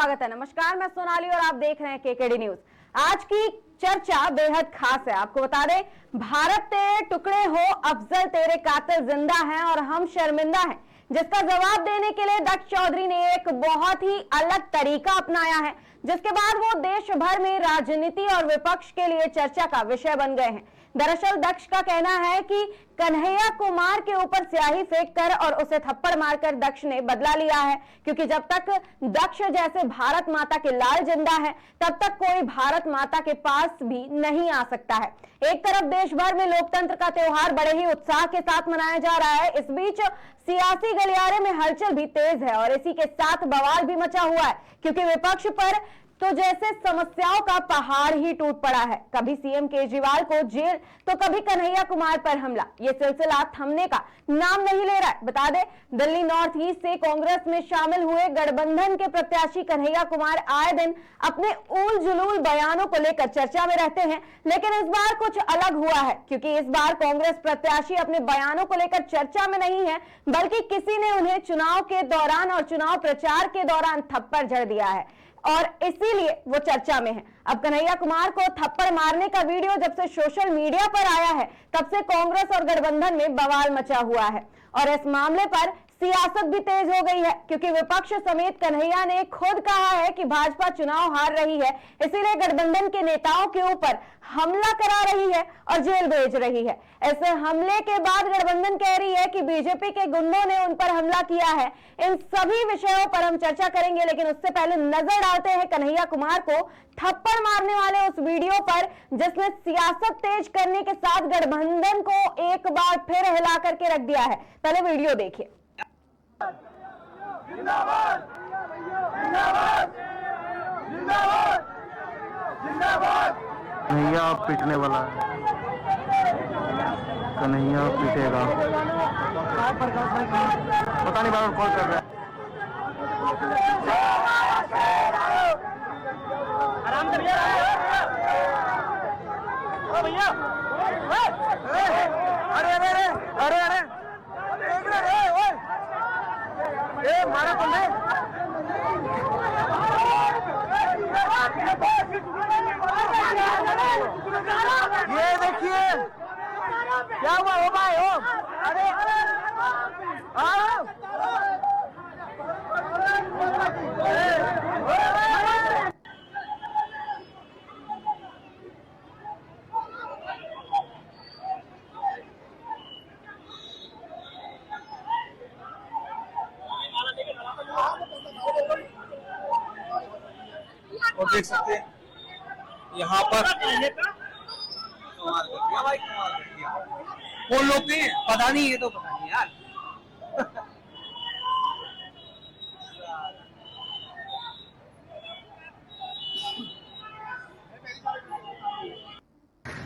स्वागत है। नमस्कार, मैं सोनाली और आप देख रहे हैं केकेडी न्यूज। आज की चर्चा बेहद खास है। आपको बता दें, भारत तेरे टुकड़े हो, अफजल तेरे कातिल जिंदा हैं और हम शर्मिंदा हैं, जिसका जवाब देने के लिए दक्ष चौधरी ने एक बहुत ही अलग तरीका अपनाया है, जिसके बाद वो देश भर में राजनीति और विपक्ष के लिए चर्चा का विषय बन गए हैं। दरअसल दक्ष का कहना है कि कन्हैया कुमार के ऊपर स्याही फेंक कर और उसे थप्पड़ मारकर दक्ष ने बदला लिया है, क्योंकि जब तक दक्ष जैसे भारत माता के लाल जिंदा है, तब तक कोई भारत माता के पास भी नहीं आ सकता है। एक तरफ देश भर में लोकतंत्र का त्योहार बड़े ही उत्साह के साथ मनाया जा रहा है, इस बीच सियासी गलियारे में हलचल भी तेज है और इसी के साथ बवाल भी मचा हुआ है, क्योंकि विपक्ष पर तो जैसे समस्याओं का पहाड़ ही टूट पड़ा है। कभी सीएम केजरीवाल को जेल तो कभी कन्हैया कुमार पर हमला। ये सिलसिला थमने का नाम नहीं ले रहा है। बता दें, दिल्ली नॉर्थ ईस्ट से कांग्रेस में शामिल हुए गठबंधन के प्रत्याशी कन्हैया कुमार आए दिन अपने उल जुलूल बयानों को लेकर चर्चा में रहते हैं, लेकिन इस बार कुछ अलग हुआ है, क्योंकि इस बार कांग्रेस प्रत्याशी अपने बयानों को लेकर चर्चा में नहीं है, बल्कि किसी ने उन्हें चुनाव के दौरान और चुनाव प्रचार के दौरान थप्पड़ जड़ दिया है और इसीलिए वो चर्चा में है। अब कन्हैया कुमार को थप्पड़ मारने का वीडियो जब से सोशल मीडिया पर आया है, तब से कांग्रेस और गठबंधन में बवाल मचा हुआ है और इस मामले पर सियासत भी तेज हो गई है, क्योंकि विपक्ष समेत कन्हैया ने खुद कहा है कि भाजपा चुनाव हार रही है, इसीलिए गठबंधन के नेताओं के ऊपर हमला करा रही है और जेल भेज रही है। ऐसे हमले के बाद गठबंधन कह रही है कि बीजेपी के गुंडों ने उन पर हमला किया है। इन सभी विषयों पर हम चर्चा करेंगे, लेकिन उससे पहले नजर डालते हैं कन्हैया कुमार को थप्पड़ मारने वाले उस वीडियो पर, जिसने सियासत तेज करने के साथ गठबंधन को एक बार फिर हिला करके रख दिया है। पहले वीडियो देखिए। जिंदाबाद जिंदाबाद जिंदाबाद जिंदाबाद। कन्हैया पिटने वाला है, कन्हैया पिटेगा। पता नहीं बार कॉल कर रहा है। आराम से भैया, ओ भैया, अरे अरे अरे अरे अरे ए मारा तुमने। ये देखिए क्या हुआ हो भाई हो। अरे और देख सकते हैं यहाँ पर कौन लोग थे पता नहीं, ये तो पता नहीं यार।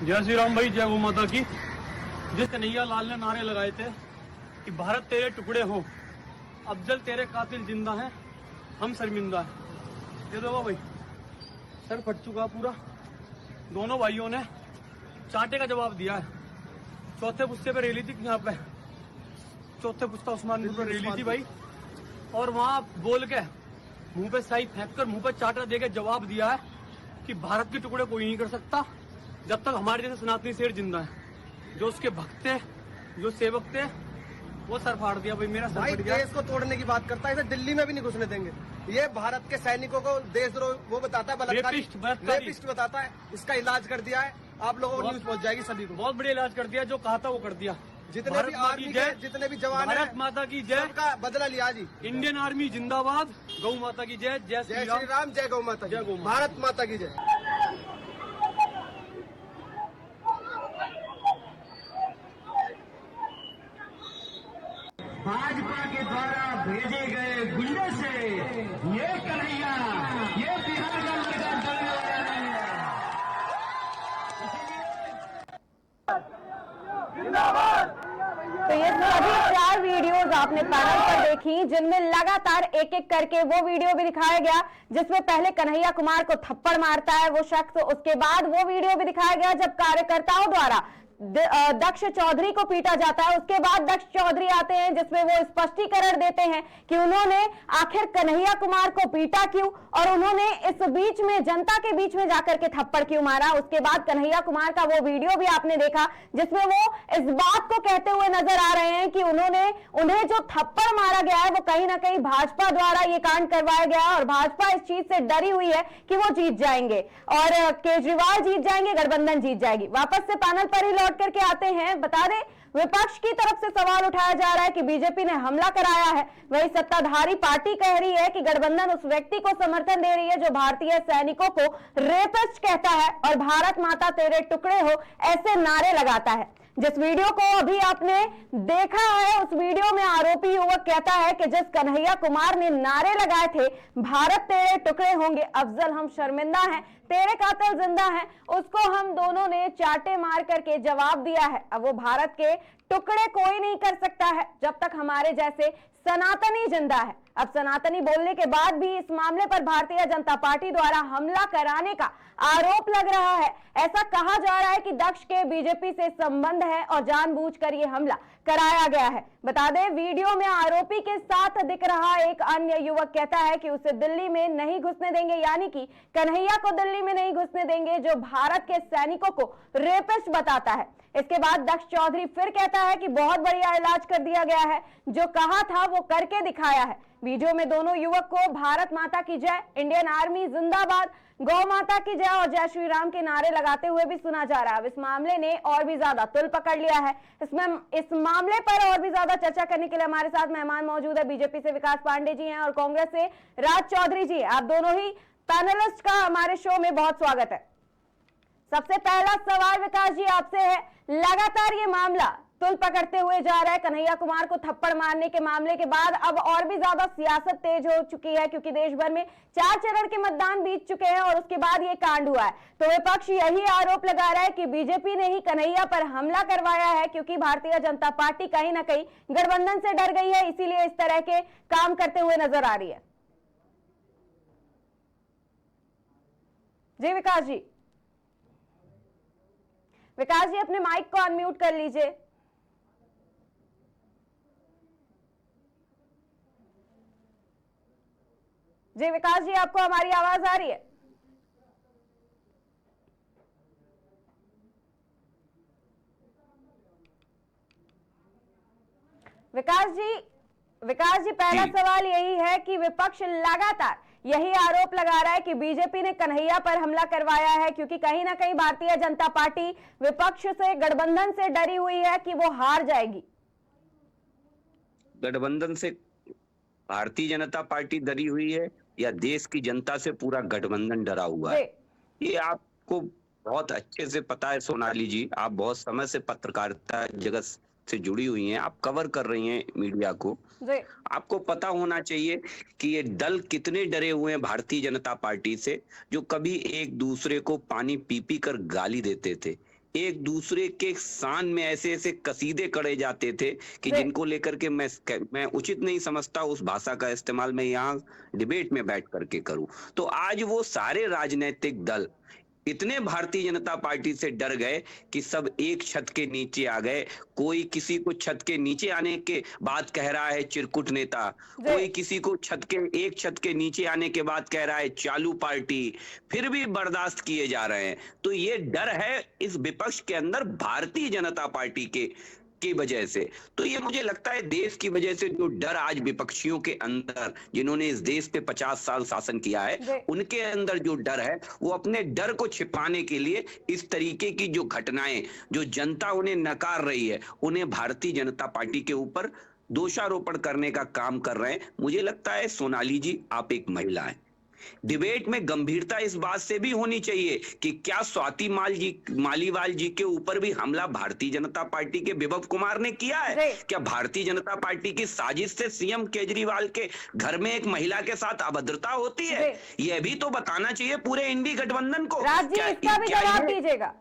जय श्री राम भाई, जय गौ माता की। जिस कन्हैया लाल ने नारे लगाए थे कि भारत तेरे टुकड़े हो, अफजल तेरे कातिल जिंदा हैं, हम शर्मिंदा हैं। ये देखो भाई, सर फट चुका पूरा। दोनों भाइयों ने चांटे का जवाब दिया है। चौथे पुस्ते पे रैली थी यहाँ पे, चौथे पुस्ता उस्मानपुर पे रैली थी भाई, और वहां बोल के मुंह पे स्याही फेंक कर मुंह पे चाटा देके जवाब दिया है कि भारत के टुकड़े कोई नहीं कर सकता जब तक हमारे जैसे सनातनी शेर जिंदा है। जो उसके भक्त थे, जो सेवक थे, वो सर फाड़ दिया भाई, मेरा सर भाई फट गया। देश को तोड़ने की बात करता है, इसे दिल्ली में भी नहीं घुसने देंगे। ये भारत के सैनिकों को देशद्रोह वो बताता है, बलात्कारी, रेपिस्ट बताता है। इसका इलाज कर दिया है, आप लोगों को न्यूज पहुंच जाएगी सभी को। बहुत बढ़िया इलाज कर दिया, जो कहा था वो कर दिया। जितने भी आर्मी के जितने भी जवान हैं, भारत माता की जय, सबका बदला लिया जी। इंडियन आर्मी जिंदाबाद, गौ माता की जय, जय जय श्री राम, जय गौ माता, जय गौ माता, भारत माता की जय। भाजपा के द्वारा भेजे गए गुंडे से ये कन्हैया, ये बिहार का मैदान चलने वाला नहीं है। जिंदाबाद। तो ये सभी 4 वीडियोस आपने पैनल पर देखी, जिनमें लगातार एक एक करके वो वीडियो भी दिखाया गया जिसमें पहले कन्हैया कुमार को थप्पड़ मारता है वो शख्स, उसके बाद वो वीडियो भी दिखाया गया जब कार्यकर्ताओं द्वारा दक्ष चौधरी को पीटा जाता है। उसके बाद दक्ष चौधरी आते हैं जिसमें वो स्पष्टीकरण देते हैं कि उन्होंने आखिर कन्हैया कुमार को पीटा क्यों और उन्होंने इस बीच में जनता के बीच में जाकर के थप्पड़ क्यों मारा। उसके बाद कन्हैया कुमार का वो वीडियो भी आपने देखा जिसमें वो इस बात को कहते हुए नजर आ रहे हैं कि उन्हें जो थप्पड़ मारा गया है वो कहीं ना कहीं भाजपा द्वारा ये कांड करवाया गया है और भाजपा इस चीज से डरी हुई है कि वो जीत जाएंगे और केजरीवाल जीत जाएंगे, गठबंधन जीत जाएगी। वापस से पैनल पर ही लौट करके आते हैं। बता दें विपक्ष की तरफ से सवाल उठाया जा रहा है कि बीजेपी ने हमला कराया है, वही सत्ताधारी पार्टी कह रही है कि गठबंधन उस व्यक्ति को समर्थन दे रही है जो भारतीय सैनिकों को रेपिस्ट कहता है और भारत माता तेरे टुकड़े हो ऐसे नारे लगाता है। जिस वीडियो को अभी आपने देखा है उस वीडियो में आरोपी युवक कहता है कि जिस कन्हैया कुमार ने नारे लगाए थे भारत तेरे टुकड़े होंगे अफजल हम शर्मिंदा हैं, तेरे कातिल जिंदा हैं, उसको हम दोनों ने चाटे मार करके जवाब दिया है। अब वो भारत के टुकड़े कोई नहीं कर सकता है जब तक हमारे जैसे सनातनी जिंदा है। अब सनातनी बोलने के बाद भी इस मामले पर भारतीय जनता पार्टी द्वारा हमला कराने का आरोप लग रहा है। ऐसा कहा जा रहा है कि दक्ष के बीजेपी से संबंध है और जानबूझकर ये हमला कराया गया है। बता दें वीडियो में आरोपी के साथ दिख रहा एक अन्य युवक कहता है कि उसे दिल्ली में नहीं घुसने देंगे, यानी कि कन्हैया को दिल्ली में नहीं घुसने देंगे जो भारत के सैनिकों को रेपिस्ट बताता है। इसके बाद दक्ष चौधरी फिर कहता है कि बहुत बढ़िया इलाज कर दिया गया है, जो कहा था वो करके दिखाया है। वीडियो में दोनों युवक को भारत माता की जय, इंडियन आर्मी जिंदाबाद, गौ माता की जय और जय श्री राम के नारे लगाते हुए भी सुना जा रहा है। इस मामले ने और भी ज्यादा तुल पकड़ लिया है। इस मामले पर और भी ज्यादा चर्चा करने के लिए हमारे साथ मेहमान मौजूद है। बीजेपी से विकास पांडे जी हैं और कांग्रेस से राज चौधरी जी। आप दोनों ही पैनलिस्ट का हमारे शो में बहुत स्वागत है। सबसे पहला सवाल विकास जी आपसे है, लगातार ये मामला तुल पकड़ते हुए जा रहा है। कन्हैया कुमार को थप्पड़ मारने के मामले के बाद अब और भी ज्यादा सियासत तेज हो चुकी है क्योंकि देश भर में 4 चरण के मतदान बीत चुके हैं और उसके बाद ये कांड हुआ है। तो विपक्ष यही आरोप लगा रहा है कि बीजेपी ने ही कन्हैया पर हमला करवाया है क्योंकि भारतीय जनता पार्टी कहीं ना कहीं गठबंधन से डर गई है, इसीलिए इस तरह के काम करते हुए नजर आ रही है। जी विकास जी, विकास जी अपने माइक को अनम्यूट कर लीजिए। जी विकास जी, आपको हमारी आवाज आ रही है? विकास जी पहला सवाल यही है कि विपक्ष लगातार यही आरोप लगा रहा है कि बीजेपी ने कन्हैया पर हमला करवाया है क्योंकि कहीं ना कहीं भारतीय जनता पार्टी विपक्ष से, गठबंधन से डरी हुई है कि वो हार जाएगी। गठबंधन से भारतीय जनता पार्टी डरी हुई है या देश की जनता से पूरा गठबंधन डरा हुआ है? ये आपको बहुत अच्छे से पता है सोनाली जी, आप बहुत समय से पत्रकारिता जगत से जुड़ी हुई हैं, आप कवर कर रही हैं मीडिया को। आपको पता होना चाहिए कि ये दल कितने डरे हुए हैं भारतीय जनता पार्टी से, जो कभी एक दूसरे को पानी पी पी कर गाली देते थे, एक दूसरे के शान में ऐसे ऐसे कसीदे करे जाते थे कि जिनको लेकर के मैं उचित नहीं समझता उस भाषा का इस्तेमाल मैं यहाँ डिबेट में बैठ करके करूं। तो आज वो सारे राजनीतिक दल इतने भारतीय जनता पार्टी से डर गए कि सब एक छत के नीचे आ गए। कोई किसी को छत के नीचे आने के बाद कह रहा है चिरकुट नेता, कोई किसी को एक छत के नीचे आने के बाद कह रहा है चालू पार्टी, फिर भी बर्दाश्त किए जा रहे हैं। तो ये डर है इस विपक्ष के अंदर भारतीय जनता पार्टी की वजह से। तो ये मुझे लगता है देश की वजह से जो डर आज विपक्षियों के अंदर, जिन्होंने इस देश पे 50 साल शासन किया है, उनके अंदर जो डर है वो अपने डर को छिपाने के लिए इस तरीके की जो घटनाएं, जो जनता उन्हें नकार रही है, उन्हें भारतीय जनता पार्टी के ऊपर दोषारोपण करने का काम कर रहे हैं। मुझे लगता है सोनाली जी, आप एक महिला हैं, डिबेट में गंभीरता इस बात से भी होनी चाहिए कि क्या स्वाति मालीवाल जी के ऊपर भी हमला भारतीय जनता पार्टी के विभव कुमार ने किया है? क्या भारतीय जनता पार्टी की साजिश से सीएम केजरीवाल के घर में एक महिला के साथ अभद्रता होती है? यह भी तो बताना चाहिए पूरे इंडी गठबंधन को। राज जी, इसका भी जवाब दीजिएगा।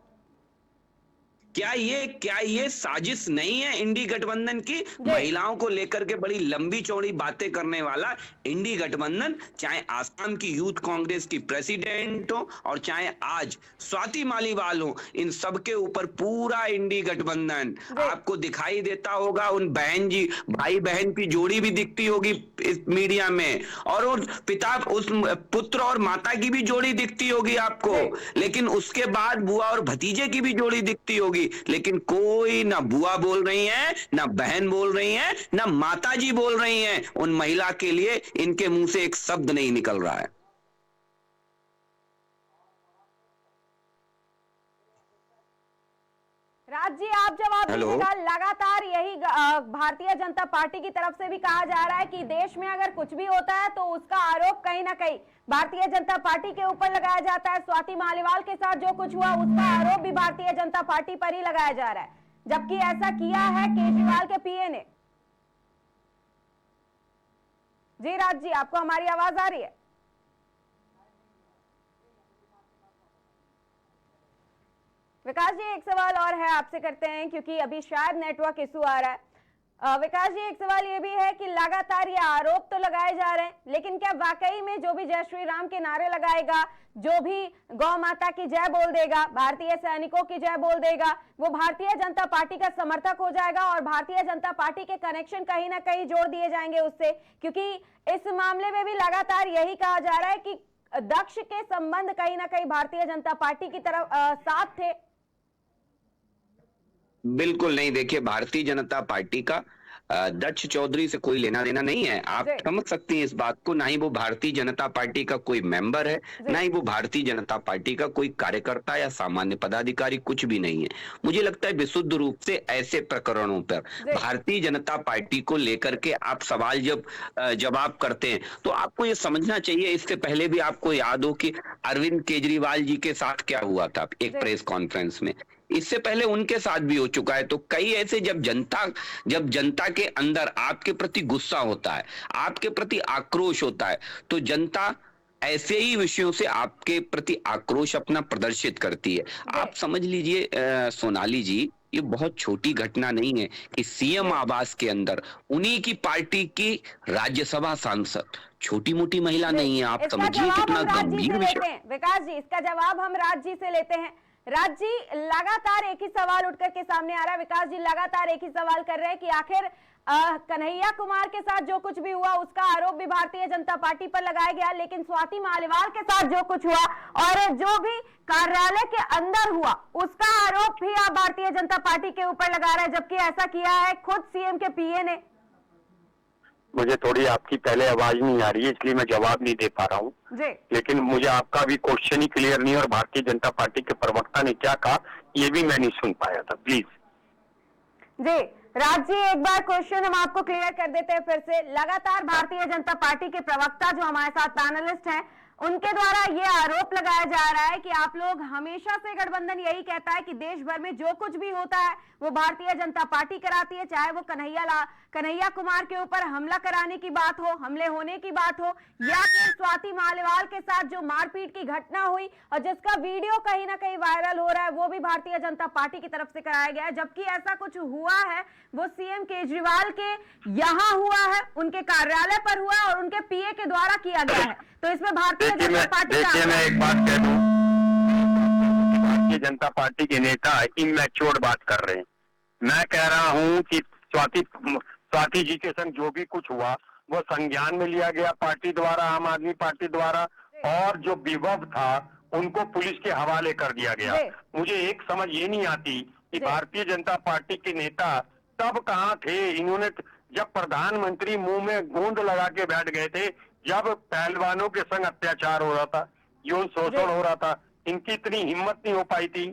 क्या ये साजिश नहीं है इंडी गठबंधन की? महिलाओं को लेकर के बड़ी लंबी चौड़ी बातें करने वाला इंडी गठबंधन, चाहे आसाम की यूथ कांग्रेस की प्रेसिडेंट हो और चाहे आज स्वाति मालीवाल हो, इन सब के ऊपर पूरा इंडी गठबंधन आपको दिखाई देता होगा। उन भाई बहन की जोड़ी भी दिखती होगी इस मीडिया में, और उस पुत्र और माता की भी जोड़ी दिखती होगी आपको, लेकिन उसके बाद बुआ और भतीजे की भी जोड़ी दिखती होगी। लेकिन कोई ना बुआ बोल रही है, ना बहन बोल रही है, ना माता जी बोल रही हैं। उन महिला के लिए इनके मुंह से एक शब्द नहीं निकल रहा है। राज जी, आप जवाब दीजिएगा। लगातार यही भारतीय जनता पार्टी की तरफ से भी कहा जा रहा है कि देश में अगर कुछ भी होता है तो उसका आरोप कहीं ना कहीं भारतीय जनता पार्टी के ऊपर लगाया जाता है। स्वाति मालीवाल के साथ जो कुछ हुआ उसका आरोप भी भारतीय जनता पार्टी पर ही लगाया जा रहा है, जबकि ऐसा किया है केजरीवाल के पीए ने। जी राज जी, आपको हमारी आवाज आ रही है? विकास जी, एक सवाल और है, आपसे करते हैं क्योंकि अभी शायद नेटवर्क इशू आ रहा है। विकास जी, एक सवाल ये भी है कि लगातार ये आरोप तो लगाए जा रहे हैं, लेकिन क्या वाकई में जो भी जय श्री राम के नारे लगाएगा, जो भी गौ माता की जय बोल देगा, भारतीय सैनिकों की जय बोल देगा, वो भारतीय जनता पार्टी का समर्थक हो जाएगा और भारतीय जनता पार्टी के कनेक्शन कहीं ना कहीं जोड़ दिए जाएंगे उससे? क्योंकि इस मामले में भी लगातार यही कहा जा रहा है कि दक्ष के संबंध कहीं ना कहीं भारतीय जनता पार्टी की तरफ साथ थे। बिल्कुल नहीं। देखिए, भारतीय जनता पार्टी का दक्ष चौधरी से कोई लेना देना नहीं है। आप समझ सकती हैं इस बात को। ना ही वो भारतीय जनता पार्टी का कोई मेंबर है, ना ही वो भारतीय जनता पार्टी का कोई कार्यकर्ता या सामान्य पदाधिकारी, कुछ भी नहीं है। मुझे लगता है विशुद्ध रूप से ऐसे प्रकरणों पर भारतीय जनता पार्टी को लेकर के आप सवाल जब जवाब करते हैं तो आपको ये समझना चाहिए। इससे पहले भी आपको याद हो कि अरविंद केजरीवाल जी के साथ क्या हुआ था एक प्रेस कॉन्फ्रेंस में। इससे पहले उनके साथ भी हो चुका है। तो कई ऐसे जब जनता के अंदर आपके प्रति गुस्सा होता है, आपके प्रति आक्रोश होता है, तो जनता ऐसे ही विषयों से आपके प्रति आक्रोश अपना प्रदर्शित करती है। आप समझ लीजिए सोनाली जी, ये बहुत छोटी घटना नहीं है कि सीएम आवास के अंदर उन्हीं की पार्टी की राज्यसभा सांसद, छोटी मोटी महिला नहीं है। आप समझिए कितना गंभीर विषय। विकास जी, इसका जवाब हम राज जी से लेते हैं। राज जी, लगातार एक ही सवाल उठकर के सामने आ रहा है। विकास जी लगातार एक ही सवाल कर रहे हैं कि आखिर कन्हैया कुमार के साथ जो कुछ भी हुआ उसका आरोप भी भारतीय जनता पार्टी पर लगाया गया, लेकिन स्वाति मालीवाल के साथ जो कुछ हुआ और जो भी कार्यालय के अंदर हुआ उसका आरोप भी आप भारतीय जनता पार्टी के ऊपर लगा रहे हैं, जबकि ऐसा किया है खुद सीएम के पीए ने। मुझे थोड़ी आपकी पहले आवाज नहीं आ रही है, इसलिए मैं जवाब नहीं दे पा रहा हूँ, लेकिन मुझे आपका भी क्वेश्चन ही क्लियर नहीं और भारतीय जनता पार्टी के प्रवक्ता ने क्या कहा ये भी मैं नहीं सुन पाया था। प्लीज जी राज जी, एक बार क्वेश्चन हम आपको क्लियर कर देते हैं फिर से। लगातार भारतीय जनता पार्टी के प्रवक्ता जो हमारे साथ पैनलिस्ट हैं, उनके द्वारा ये आरोप लगाया जा रहा है कि आप लोग हमेशा से गठबंधन यही कहता है कि देश भर में जो कुछ भी होता है वो भारतीय जनता पार्टी कराती है, चाहे वो कन्हैया कुमार के ऊपर हमला कराने की बात हो, हमले होने की बात हो, या फिर स्वाति मालीवाल के साथ जो मारपीट की घटना हुई और जिसका वीडियो कहीं ना कहीं वायरल हो रहा है, वो भी भारतीय जनता पार्टी की तरफ से कराया गया है। जबकि ऐसा कुछ हुआ है वो सीएम केजरीवाल के यहाँ हुआ है, उनके कार्यालय पर हुआ है और उनके पीए के द्वारा किया गया है। तो इसमें भारतीय जनता पार्टी का, मैं एक बात कह दूं, भारतीय जनता पार्टी के नेता इमैच्योर बात कर रहे हैं। मैं कह रहा हूं कि स्वाति जी के संग जो भी कुछ हुआ वो संज्ञान में लिया गया पार्टी द्वारा, आम आदमी पार्टी द्वारा, और जो विभव था उनको पुलिस के हवाले कर दिया गया। मुझे एक समझ ये नहीं आती कि भारतीय जनता पार्टी के नेता तब कहाँ थे। इन्होंने जब प्रधानमंत्री मुंह में गोंद लगा के बैठ गए थे, जब पहलवानों के संग अत्याचार हो रहा था, यौन शोषण हो रहा था, इनकी इतनी हिम्मत नहीं हो पाई थी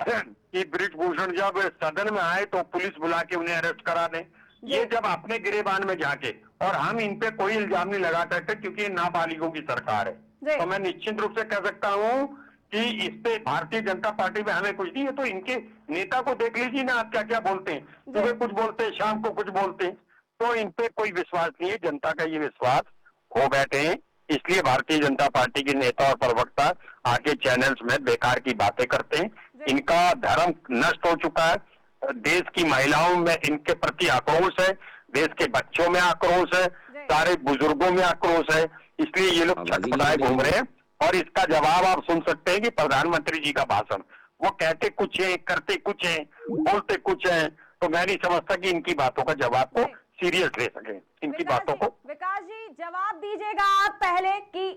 कि ब्रिजभूषण जब सदन में आए तो पुलिस बुला के उन्हें अरेस्ट करा दें। ये जब अपने गिरेबान में जाके, और हम इन पे कोई इल्जाम नहीं लगा सकते क्योंकि ये नाबालिगों की सरकार है, तो मैं निश्चित रूप से कह सकता हूँ कि इस पे भारतीय जनता पार्टी में हमें कुछ नहीं है। तो इनके नेता को देख लीजिए ना आप क्या क्या बोलते हैं, सुबह कुछ बोलते हैं, शाम को कुछ बोलते हैं, तो इन पे कोई विश्वास नहीं है। जनता का ये विश्वास खो बैठे हैं इसलिए भारतीय जनता पार्टी के नेता और प्रवक्ता आके चैनल्स में बेकार की बातें करते हैं। इनका धर्म नष्ट हो चुका है, देश की महिलाओं में इनके प्रति आक्रोश है, देश के बच्चों में आक्रोश है, सारे बुजुर्गों में आक्रोश है, इसलिए ये लोग छटपटाए घूम रहे हैं। और इसका जवाब आप सुन सकते हैं कि प्रधानमंत्री जी का भाषण, वो कहते कुछ है, करते कुछ है, बोलते कुछ है। तो मैं नहीं समझता कि इनकी बातों का जवाब को सीरियस ले सके, इनकी बातों को। विकास जी जवाब दीजिएगा आप पहले कि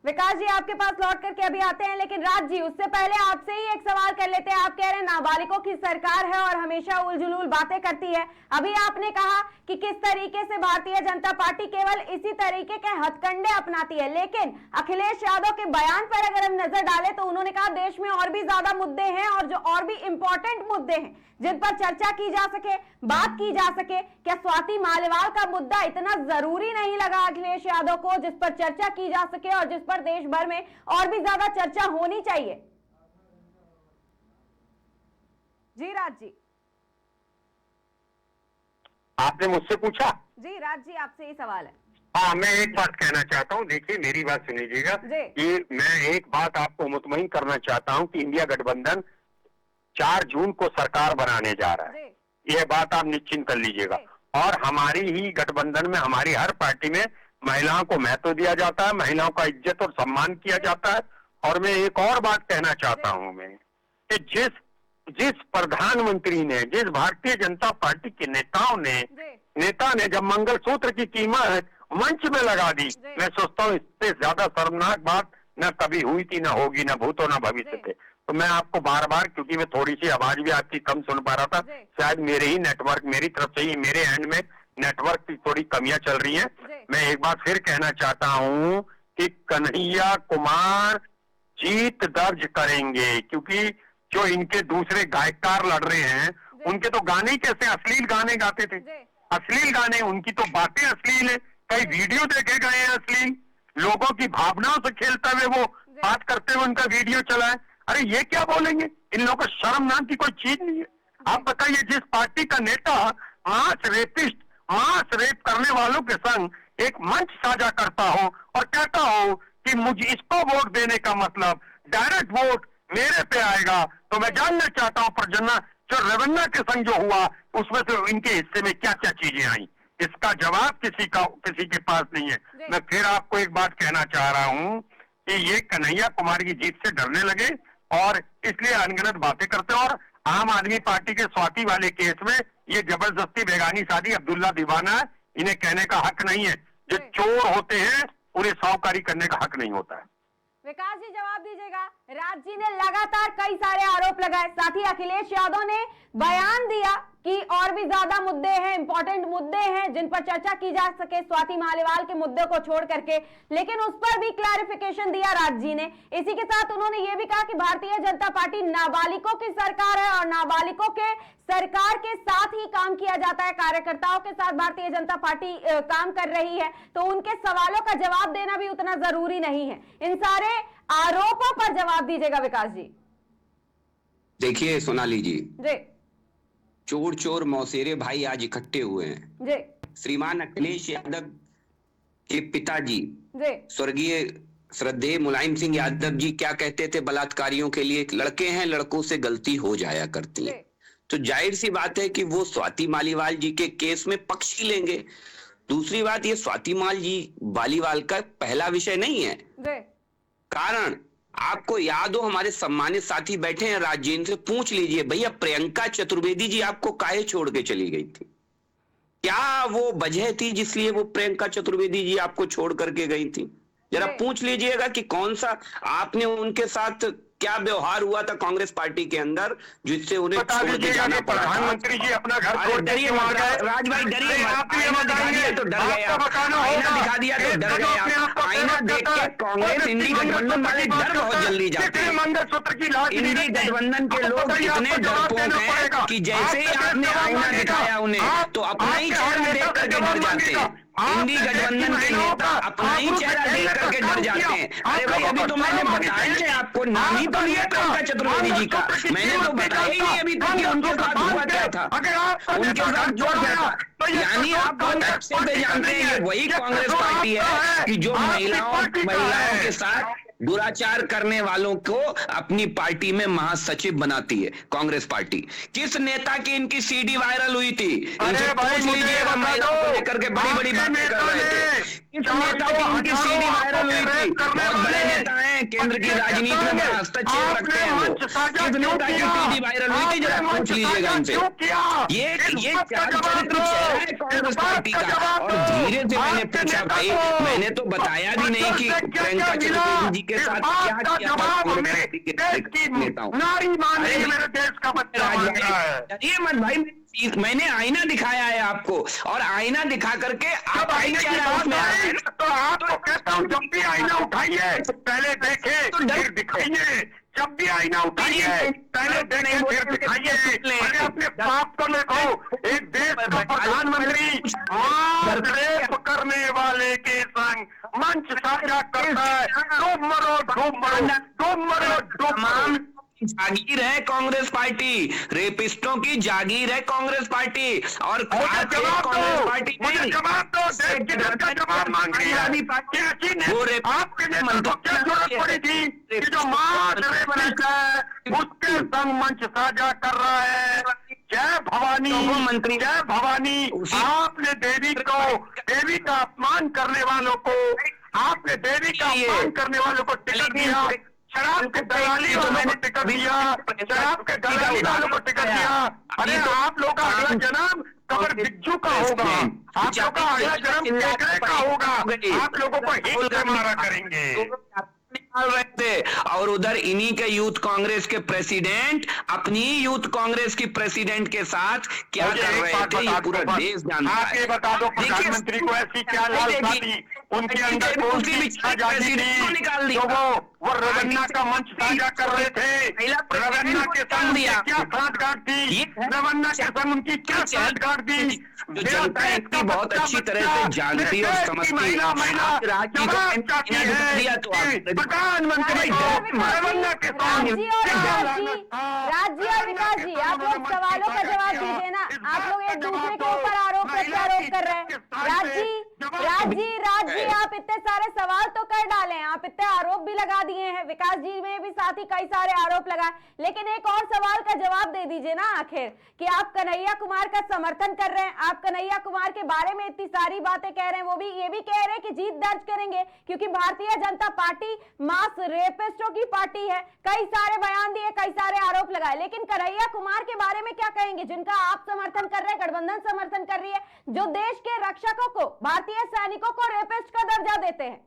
विकास जी आपके पास लौट करके अभी आते हैं, लेकिन राज जी उससे पहले आपसे ही एक सवाल कर लेते हैं। आप कह रहे हैं नाबालिगों की सरकार है और हमेशा उलझुल बातें करती है। अभी आपने कहा कि किस तरीके से भारतीय जनता पार्टी केवल इसी तरीके के हथकंडे अपनाती है, लेकिन अखिलेश यादव के बयान पर अगर हम नजर डालें तो उन्होंने कहा देश में और भी ज्यादा मुद्दे हैं और जो और भी इंपॉर्टेंट मुद्दे हैं जिन पर चर्चा की जा सके, बात की जा सके। क्या स्वाति मालिवाल का मुद्दा इतना जरूरी नहीं लगा अखिलेश यादव को जिस पर चर्चा की जा सके और जिस पर देश भर में और भी ज्यादा चर्चा होनी चाहिए? जी राज जी। आपने मुझसे पूछा? जी राज जी आपसे ही सवाल है। हाँ, मैं एक बात कहना चाहता हूँ, देखिए मेरी बात सुनिएगा कि मैं एक बात आपको मुतमईन करना चाहता हूँ कि इंडिया गठबंधन 4 जून को सरकार बनाने जा रहा है। यह बात आप निश्चिंत कर लीजिएगा। और हमारी ही गठबंधन में, हमारी हर पार्टी में महिलाओं को महत्व दिया जाता है, महिलाओं का इज्जत और सम्मान किया जाता है। और मैं एक और बात कहना चाहता हूँ मैं कि जिस प्रधानमंत्री ने, जिस भारतीय जनता पार्टी के नेता ने जब मंगलसूत्र की कीमत मंच में लगा दी, मैं सोचता हूँ इससे ज्यादा शर्मनाक बात न कभी हुई थी, न होगी, न भूतो न भविष्य थे। तो मैं आपको बार बार, क्योंकि मैं थोड़ी सी आवाज भी आपकी कम सुन पा रहा था, शायद मेरे ही नेटवर्क, मेरी तरफ से ही, मेरे एंड में नेटवर्क की थोड़ी कमियां चल रही हैं। मैं एक बार फिर कहना चाहता हूं कि कन्हैया कुमार जीत दर्ज करेंगे, क्योंकि जो इनके दूसरे गायकार लड़ रहे हैं उनके तो गाने कैसे अश्लील गाने गाते थे, अश्लील गाने, उनकी तो बातें अश्लील है, कई वीडियो देखे गए हैं अश्लील, लोगों की भावनाओं से खेलते हुए वो बात करते हुए उनका वीडियो चला है। अरे ये क्या बोलेंगे? इन लोगों को शर्म नाम की कोई चीज नहीं है। आप बताइए, जिस पार्टी का नेता मास रेप करने वालों के संग एक मंच साझा करता हो और कहता हो कि मुझे इसको वोट देने का मतलब डायरेक्ट वोट मेरे पे आएगा, तो मैं जानना चाहता हूं प्रजन्ना जो रवन्ना के संग जो हुआ उसमें से इनके हिस्से में क्या क्या चीजें आई, इसका जवाब किसी के पास नहीं है। मैं फिर आपको एक बात कहना चाह रहा हूं कि ये कन्हैया कुमार की जीत से डरने लगे और इसलिए अनगनत बातें करते हैं। और आम आदमी पार्टी के स्वाति वाले केस में ये जबरदस्ती बेगानी शादी अब्दुल्ला दीवाना है, इन्हें कहने का हक नहीं है। जो चोर होते हैं उन्हें साहूकारी करने का हक नहीं होता है। विकास जी जवाब दीजिएगा। राज जी ने लगातार कई सारे आरोप लगाए, साथ ही अखिलेश यादव ने बयान दिया कि और भी ज्यादा मुद्दे हैं, इंपॉर्टेंट मुद्दे हैं जिन पर चर्चा की जा सके स्वाति मालिवाल के मुद्दे को छोड़ करके, लेकिन उस पर भी क्लैरिफिकेशन दिया राज जी ने। इसी के साथ उन्होंने ये भी कहा कि भारतीय जनता पार्टी नाबालिगों की सरकार है और नाबालिगों के सरकार के साथ ही काम किया जाता है, कार्यकर्ताओं के साथ भारतीय जनता पार्टी काम कर रही है, तो उनके सवालों का जवाब देना भी उतना जरूरी नहीं है। इन सारे आरोपों पर जवाब दीजिएगा विकास जी। देखिए सोनाली जी, चोर चोर मौसेरे भाई आज इकट्ठे हुए हैं। श्रीमान अखिलेश यादव के पिताजी स्वर्गीय श्रद्धेय मुलायम सिंह यादव जी क्या कहते थे बलात्कारियों के लिए, लड़के हैं, लड़कों से गलती हो जाया करती है। तो जाहिर सी बात है कि वो स्वाति मालीवाल जी के केस में पक्ष ही लेंगे। दूसरी बात, ये स्वाति मालीवाल का पहला विषय नहीं है। कारण आपको याद हो, हमारे सम्मानित साथी बैठे हैं राज्य, इनसे पूछ लीजिए भैया प्रियंका चतुर्वेदी जी आपको काहे छोड़ के चली गई थी? क्या वो वजह थी जिसलिए वो प्रियंका चतुर्वेदी जी आपको छोड़ करके गई थी? जरा पूछ लीजिएगा कि कौन सा आपने उनके साथ क्या व्यवहार हुआ था कांग्रेस पार्टी के अंदर जिससे उन्हें छोड़ के जाना पड़ा। प्रधानमंत्री जी अपना घर छोड़ डरिए राज भाई, डरिए, आईना दिखा दिया तो डर गए आप, आईना दिखा दिया तो डर गए आप। आईना देख के कांग्रेस इंडी गठबंधन वाले डर बहुत जल्दी जाते हैं। इंडी गठबंधन के लोग इतने डरपोक हैं कि जैसे ही आपने आईना दिखाया उन्हें तो अपना ही चेहरा देख करके डर जाते हैं। इंडी गठबंधन के नेता अपना ही चेहरा देख करके डर जाते हैं। अरे भाई अभी तो मैंने बताया है आपको, नाम ही तो लिया प्रियंका चतुर्वेदी जी का, मैंने तो बताया ही नहीं अभी तक कि उनके साथ हुआ क्या था, उनके साथ जो क्या था। यानी आप बहुत अच्छे से जानते हैं ये वही कांग्रेस पार्टी है कि जो महिलाओं के साथ दुराचार करने वालों को अपनी पार्टी में महासचिव बनाती है कांग्रेस पार्टी। किस नेता की इनकी सीडी वायरल हुई थी? इनसे पूछ लीजिएगा, महिलाओं को लेकर के बड़ी बड़ी बातें कर रहे थे। किस नेता की इनकी सीडी वायरल हुई थी? बहुत बड़े नेता हैं, केंद्र की राजनीति में हस्तक्षेप रखते हैं वो। किस नेता की सीडी वायरल हुई थी जरा पूछ लीजिएगा इनसे। ये क्या चरित्र चेहरा है कांग्रेस पार्टी का? और धीरे से मैंने पूछा, भाई मैंने तो बताया भी नहीं कि प्रियंका चतुर्वेदी जी के साथ क्या किया था कांग्रेस के नेताओं। मेरे देश का बच्चा ये मत भाई, मैंने आईना दिखाया है आपको और आईना दिखा करके आप उसमें तो आपको कहता हूँ जब भी आईना उठाइए पहले देखे फिर दिखाइए। जब भी आईना उठाइए पहले देखे फिर दिखाइए। अरे अपने बाप को देखो, एक देश का प्रधानमंत्री रेप करने वाले के संग मंच साझा करता है। डूब मरो डूब मरो डूब मरो डूब मरो। जागीर है कांग्रेस पार्टी, रेपिस्टों की जागीर है कांग्रेस पार्टी। और कांग्रेस पार्टी जवाब दो, जवाब मांग रही है। आपके नेता क्या जरूरत पड़ी थी कि जो मार्च रेपिस्ट है उसके संग मंच साझा कर रहा है? जय भवानी मंत्री, जय भवानी। आपने देवी का अपमान करने वालों को, आपने देवी का अपमान करने वालों को टिकट दिया। शराब के दलाली वालों को टिकट दिया, शराब के दलाली वालों को टिकट दिया। अरे आप लोगों का अगला जन्म कबर बिज्जू का होगा, आप लोगों का अगला जन्म केकड़े का होगा। आप लोगों को हिट से मारा करेंगे। और उधर इन्हीं के यूथ कांग्रेस के प्रेसिडेंट अपनी यूथ कांग्रेस की प्रेसिडेंट के साथ क्या कर रहे थे ये पूरा देश जानता है। आगे बता दो प्रधानमंत्री को ऐसी क्या लालसा थी, उनके अंदर कौन सी आजादी थी जो वो रवन्ना का मंच साझा कर रहे थे? रवन्ना के संग क्या साठगांठ थी? रवन्ना के संग उनकी क्या साठगांठ थी? जो बहुत अच्छी तरह से जानती और समझती प्रधानमंत्री राज्य और विकास जी, आप लोग सवालों का जवाब दीजिए ना। आप लोग एक दूसरे के ऊपर आरोप प्रत्यारोप कर रहे हैं। राजी आप इतने सारे सवाल तो कर डाले हैं, आप इतने आरोप भी लगा दिए हैं, विकास जी ने भी साथ ही कई सारे आरोप लगाए, लेकिन एक और सवाल का जवाब दे दीजिए ना आखिर कि आप कन्हैया कुमार का समर्थन कर रहे हैं, आप कन्हैया कुमार के बारे में इतनी सारी बातें कह रहे हैं, वो भी ये भी कह रहे हैं कि जीत दर्ज करेंगे क्योंकि भारतीय जनता पार्टी मास रेपिस्टों की पार्टी है। कई सारे बयान दिए, कई सारे आरोप लगाए, लेकिन कन्हैया कुमार के बारे में क्या कहेंगे जिनका आप समर्थन कर रहे हैं, गठबंधन समर्थन कर रही है, जो देश के रक्षकों को, भारतीय सैनिकों को रेपिस्ट का दर्जा देते हैं?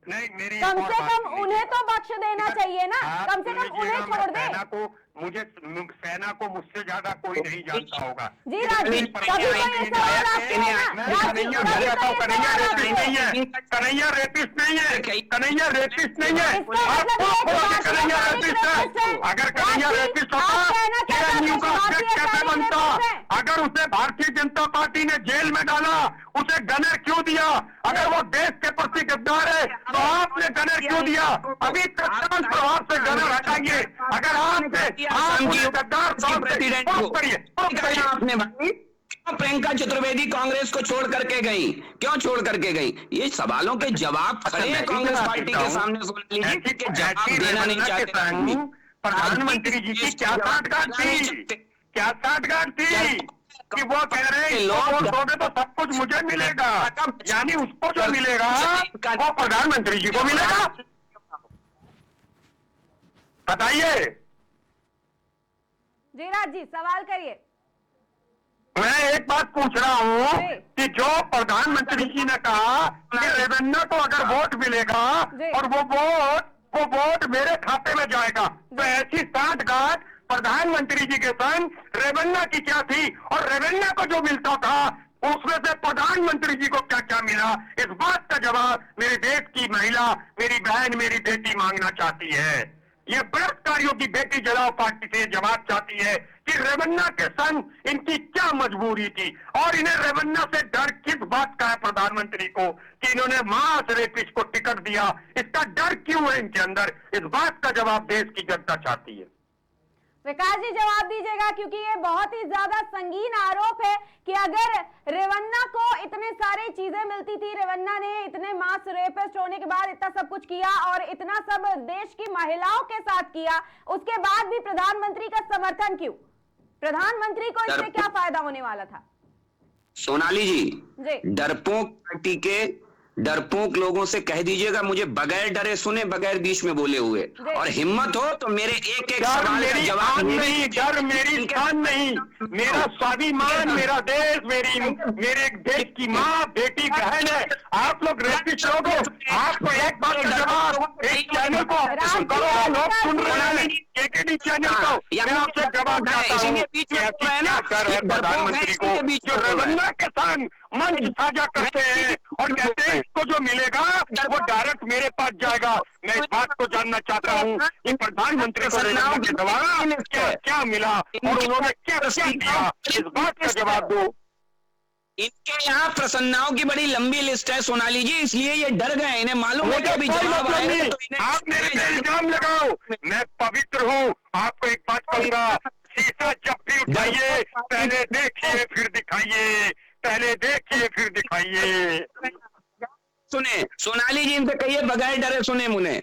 नहीं, मेरी कम से कम उन्हें तो बख्श देना चाहिए ना, कम से कम उन्हें छोड़ दे। मुझे सेना को मुझसे ज्यादा कोई नहीं जानता होगा। जी राजी, तभी तो ये सवाल आपसे है ना। कन्हैया रेपिस्ट नहीं है, कन्हैया रेपिस्ट नहीं है। कन्हैया रेपिस्ट है। अगर कन्हैया रेपिस्ट होता जेएनयू का अध्यक्ष कैसे बनता? अगर उसे भारतीय जनता पार्टी ने जेल में डाला, उसे गनर क्यों दिया? अगर वो देश के प्रति गद्दार है तो आपने गनर क्यों दिया? अभी तत्काल प्रभाव से गनर हटाइए। अगर आपने प्रेसिडेंट आपने प्रियंका चतुर्वेदी कांग्रेस को छोड़ करके गई, क्यों छोड़ करके गई? ये सवालों के जवाब खड़े हैं कांग्रेस पार्टी के सामने। सोनाली के जवाब देना नहीं चाहते। प्रधानमंत्री जी की क्या साठगांठ थी? क्या साठगांठ थी कि वो कह रहे हैं लोग दोगे तो सब कुछ मुझे मिलेगा, यानी उसको जो मिलेगा वो प्रधानमंत्री जी को मिलेगा? बताइए। जी राज जी, सवाल करिए। मैं एक बात पूछ रहा हूँ कि जो प्रधानमंत्री जी ने कहा कि रेवन्ना को अगर वोट मिलेगा और वो वोट मेरे खाते में जाएगा, तो ऐसी साठगांठ प्रधानमंत्री जी के संग रेवन्ना की क्या थी? और रेवन्ना को जो मिलता था उसमें से प्रधानमंत्री जी को क्या क्या मिला? इस बात का जवाब मेरे देश की महिला, मेरी बहन, मेरी बेटी मांगना चाहती है। ये बलात्कारियों की बेटी जलाओ पार्टी से जवाब चाहती है कि रेवन्ना के संग इनकी क्या मजबूरी थी और इन्हें रेवन्ना से डर किस बात का है प्रधानमंत्री को कि इन्होंने मास रेपिस्ट को टिकट दिया? इसका डर क्यों है इनके अंदर? इस बात का जवाब देश की जनता चाहती है। विकास जी जवाब दीजिएगा, क्योंकि ये बहुत ही ज्यादा संगीन आरोप है कि अगर रेवन्ना को इतने सारी चीजें मिलती थी, रेवन्ना ने इतने मास रेपिस्ट होने के बाद इतना सब कुछ किया और इतना सब देश की महिलाओं के साथ किया, उसके बाद भी प्रधानमंत्री का समर्थन क्यों? प्रधानमंत्री को इससे क्या फायदा होने वाला था? सोनाली जी, डरपोक पार्टी के डरपोक लोगों से कह दीजिएगा मुझे बगैर डरे सुने, बगैर बीच में बोले हुए, और हिम्मत हो तो मेरे एक एक सवाल का जवाब नहीं। डर मेरी शान नहीं, मेरा स्वाभिमान, मेरा देश, मेरे देश की माँ, बेटी, बहन है। आप लोग रेपिस्ट लोग हो, आपको एक बात का जवाब, एक चैनल को करोड़ों लोग सुन रहे हैं, केकेडी चैनल को, मैं आपसे जवाब चाहता हूँ, क्या कर है प्रधानमंत्री को जो रेवन्ना के संग मंच साझा करते हैं और कहते हैं इसको जो मिलेगा वो डायरेक्ट मेरे पास जाएगा। मैं इस बात को जानना चाहता हूँ कि प्रधानमंत्री को रेवन्ना के दौरान क्या क्या मिला और उन्होंने क्या क्या किया, इस बात का जवाब दो। इनके यहाँ प्रसन्नाओं की बड़ी लंबी लिस्ट है सोनाली जी, इसलिए ये डर गए, इन्हें मालूम है कि अभी जवाब आएगा तो आप मेरे पे इल्जाम लगाओ, मैं पवित्र हूँ। आपको एक बात कहूंगा, शीशा जब भी उठाइए पहले देखिए फिर दिखाइए, पहले देखिए फिर दिखाइए। सुने सोनाली जी, इनसे कहिए बगैर डरे सुने मुने।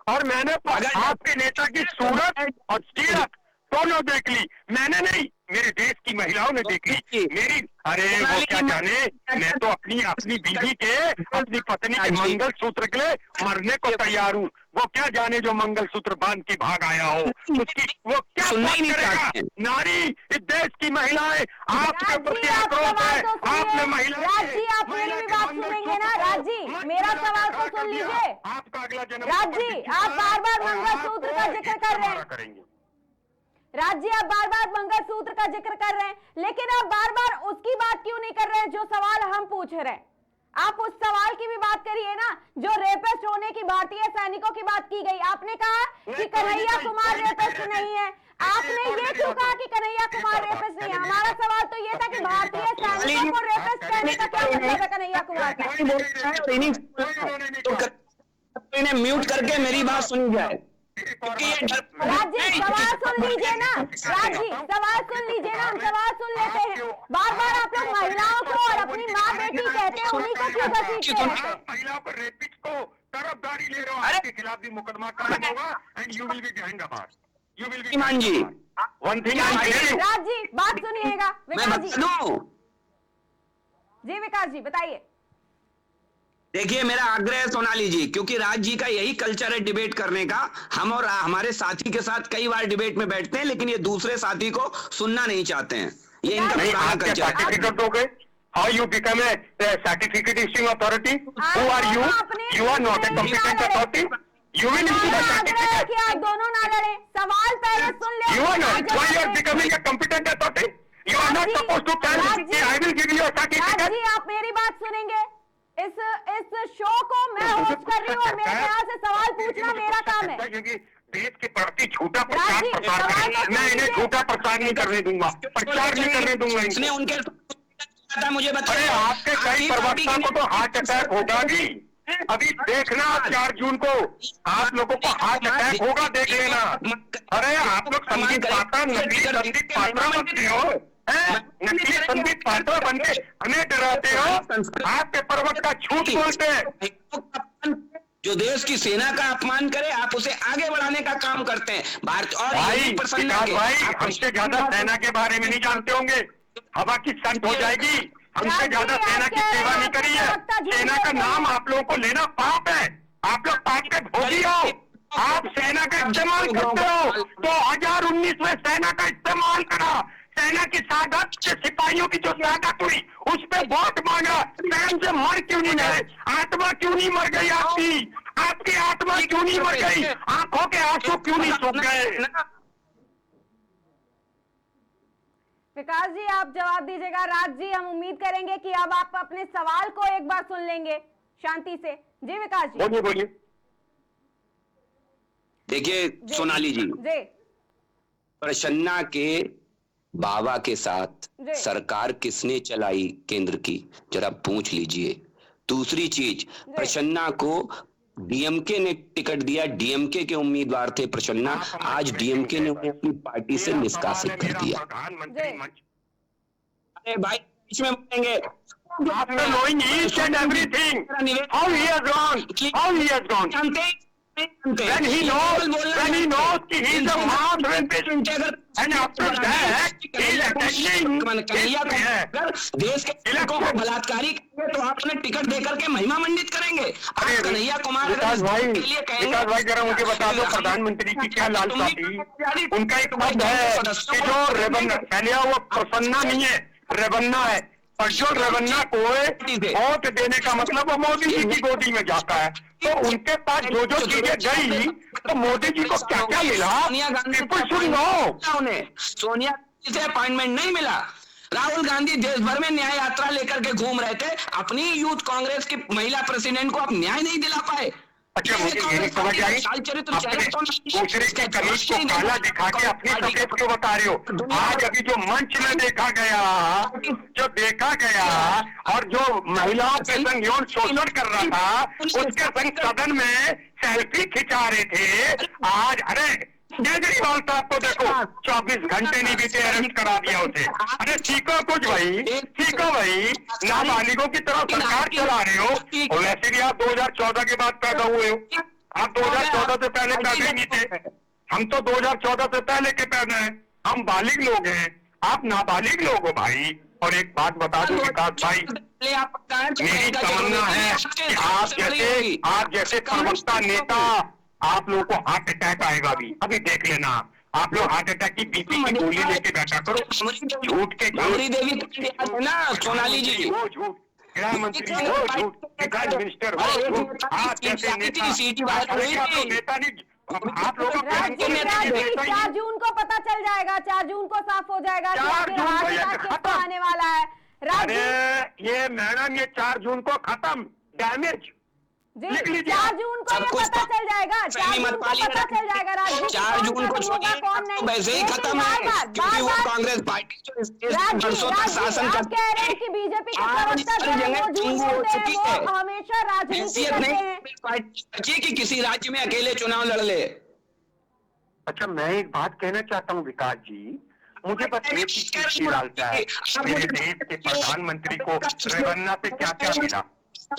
और मैंने आपके नेता की सूरत और सीरत दोनों देख ली, मैंने नहीं, मेरे देश की महिलाओं ने देख ली। मेरी अरे वो क्या जाने, मैं तो अपनी बीवी के, अपनी पत्नी के मंगल सूत्र के लिए मरने को तैयार हूँ। वो क्या जाने जो मंगल सूत्र बांध के भाग आया हो, उसकी वो क्या करेगा। नारी, इस देश की महिलाएं आपके प्रति आक्रोश है, आपने महिला। राज जी, आप मेरी भी बात सुनेंगे ना? राज जी, मेरा सवाल तो सुन लीजिए। आपका अगला जन्म, राज जी, आप बार बार मंगल सूत्र का जिक्र कर रहे हैं। राज जी, आप बार बार मंगलसूत्र का जिक्र कर रहे हैं, लेकिन आप बार बार उसकी बात क्यों नहीं कर रहे हैं जो सवाल हम पूछ रहे हैं? आप उस सवाल की भी बात करिए ना, जो रेपिस्ट होने की भारतीय सैनिकों की बात की गई। आपने कहा कि कन्हैया कुमार रेपिस्ट नहीं है, आपने ये क्यों कहा कि कन्हैया कुमार रेपिस्ट नहीं है? हमारा सवाल तो ये था कि भारतीय सैनिकों को रेपिस्ट कहने का क्या मतलब है कन्हैया कुमार का? तो इन्हें म्यूट करके मेरी बात सुनी जाए। राज जी, सवाल सुन लीजिए ना। राज जी, सवाल सुन लीजिए ना, हम सवाल सुन लेते हैं। बार बार आप लोग महिलाओं को और अपनी माँ बेटी कहते हैं, उन्हीं को क्यों घसीटते हैं? महिला पर रेपिस्ट को तरफदारी ले रहे हो, आपके खिलाफ भी मुकदमा कायम होगा and you will be behind the bar, you will be. Iman ji, one thing I tell you. Raj ji, बात सुनिएगा। विकास जी, विकास जी बताइए। देखिए, मेरा आग्रह है सोनाली जी, क्योंकि राज जी का यही कल्चर है डिबेट करने का। हम और हमारे साथी के साथ कई बार डिबेट में बैठते हैं, लेकिन ये दूसरे साथी को सुनना नहीं चाहते हैं। ये इनका पुराना कल्चर है। सर्टिफिकेट दोगे? How you become a certificate issuing authority? Who are you? You are not a competent authority. You will issue the certificate. कि आप दोनों ना लड़े, सवाल पहले सुन ले। You are not, why you are becoming a competent authority? You are not supposed to tell me I will give you a certificate. जी, आप मेरी बात सुनेंगे? इस शो को मैं होस्ट कर रही हूँ और मेरे ख्याल से सवाल पूछना मेरा काम है। क्योंकि देश के प्रति झूठा प्रचार मैं इन्हें झूठा प्रचार नहीं करने दूंगा, प्रचार नहीं करने दूंगा। इसने उनके मुझे बताया, आपके कई प्रवक्ता को तो हार्ट अटैक होगा भी। अभी देखना 4 जून को आप लोगों को हार्ट अटैक होगा, देख लेना। अरे आप लोग संदीप पात्रा, नकली संदीप पात्रा बनते हो, नकली संदीप पात्रा बनके हमें डराते हो। आपके प्रवक्ता झूठ बोलते हैं। जो देश की सेना का अपमान करे, आप उसे आगे बढ़ाने का काम करते हैं। भारत और भाई हमसे ज्यादा सेना के बारे में नहीं जानते होंगे, हवा की संत हो जाएगी। हमसे ज्यादा सेना की सेवा नहीं करी है। सेना का नाम आप लोगों को लेना पाप है, आप लोग पाप के भोगी हो। आप सेना का इस्तेमाल करते हो, 2019 में सेना का इस्तेमाल करा, सेना की सादत के सिपाहियों की जो शहादत हुई उस पर वोट मांगा। टाइम से मर क्यों नहीं गए? आत्मा क्यों नहीं मर गई आपकी? आपकी आत्मा क्यों नहीं मर गई? आंखों के आंसू क्यों नहीं सूख गए? विकास जी, आप जवाब दीजिएगा। राज जी, हम उम्मीद करेंगे कि अब आप अपने सवाल को एक बार सुन लेंगे शांति से। जी विकास जी, बोलिए बोलिए। देखिए सोनाली जी, प्रसन्ना के बाबा के साथ सरकार किसने चलाई केंद्र की, जरा पूछ लीजिए। दूसरी चीज, प्रसन्ना को डीएमके ने टिकट दिया, डीएमके के उम्मीदवार थे प्रसन्ना, आज डीएमके ने उन्हें अपनी पार्टी से निष्कासित कर दिया। प्रधानमंत्री मंच अरे भाई बीच में बोलेंगे after knowing each and everything, how he has gone, when he knows कि he is a mass rapist, and after that he is attacking देश के लोगों को बलात्कारी करेंगे तो आप उन्हें टिकट देकर के महिमा मंडित करेंगे। आप कन्हैया कुमार विकास भाई जरा मुझे बता दो प्रधानमंत्री की क्या लालसा थी? उनका एक पद है कि जो रेवन्ना पहले वो प्रसन्ना नहीं है, रेवन्ना है, और जो रेवन्ना को वोट देने का मतलब वो मोदी जी की गोदी में जाता है। तो उनके पास जो जो चीजें गई तो मोदी जी को क्या क्या मिला? People should know. उन्हें सोनिया गांधी से अपॉइंटमेंट नहीं मिला। राहुल गांधी देश भर में न्याय यात्रा लेकर के घूम रहे थे, अपनी यूथ कांग्रेस की महिला प्रेसिडेंट को आप न्याय नहीं दिला पाए। अच्छा मुझे ये नहीं समझ आई, दूसरे के कमीज को काला दिखा के अपनी सफेद क्यों बता रहे हो? आज अभी जो मंच में देखा गया और जो महिलाओं के संग यौन शोषण कर रहा था उसके संग सदन में सेल्फी खिंचा रहे थे। आज अरे केजरीवाल साहब को देखो 24 घंटे नहीं बीते अरेस्ट करा दिया उसे। अरे सीखो कुछ भाई, सीखो भाई, नाबालिगों की तरह सरकार चला रहे हो। और वैसे भी आप 2014 के बाद पैदा हुए हो, आप 2014 से पहले पैदा ही नहीं थे। हम तो 2014 से पहले के पैदा हैं, हम बालिग लोग हैं, आप नाबालिग लोग हो भाई। और एक बात बता दो विकास भाई, मेरी तमन्ना है कि आप जैसे प्रवक्ता नेता, आप लोगों को हार्ट अटैक आएगा अभी देख लेना। आप लोग हार्ट अटैक की बीपी की गोली लेके बैठा करो। झूठ के झूठ ना सोनाली जी, झूठ गृह मंत्री हो, झूठ डिफेंस मिनिस्टर हो, झूठ आप जैसे नेता नहीं। आप लोगों को 4 जून को पता चल जाएगा, 4 जून को साफ हो जाएगा कि हार्ट अटैक किसको आने वाला है। अरे ये मैडम ये 4 जून को खत्म, डैमेज जी 4 जून को ये पता चल जाएगा, 4 जून को पता चल जाएगा। 4 जून को वैसे ही खत्म है क्योंकि वो कांग्रेस पार्टी शासन आप कह रहे हैं कि बीजेपी के प्रवक्ता वो हमेशा राजनीति करते हैं कि किसी राज्य में अकेले चुनाव लड़ ले। अच्छा मैं एक बात कहना चाहता हूँ विकास जी, मुझे बस एक चीज लालसा है, मेरे देश के प्रधानमंत्री को रेवन्ना से क्या क्या मिला,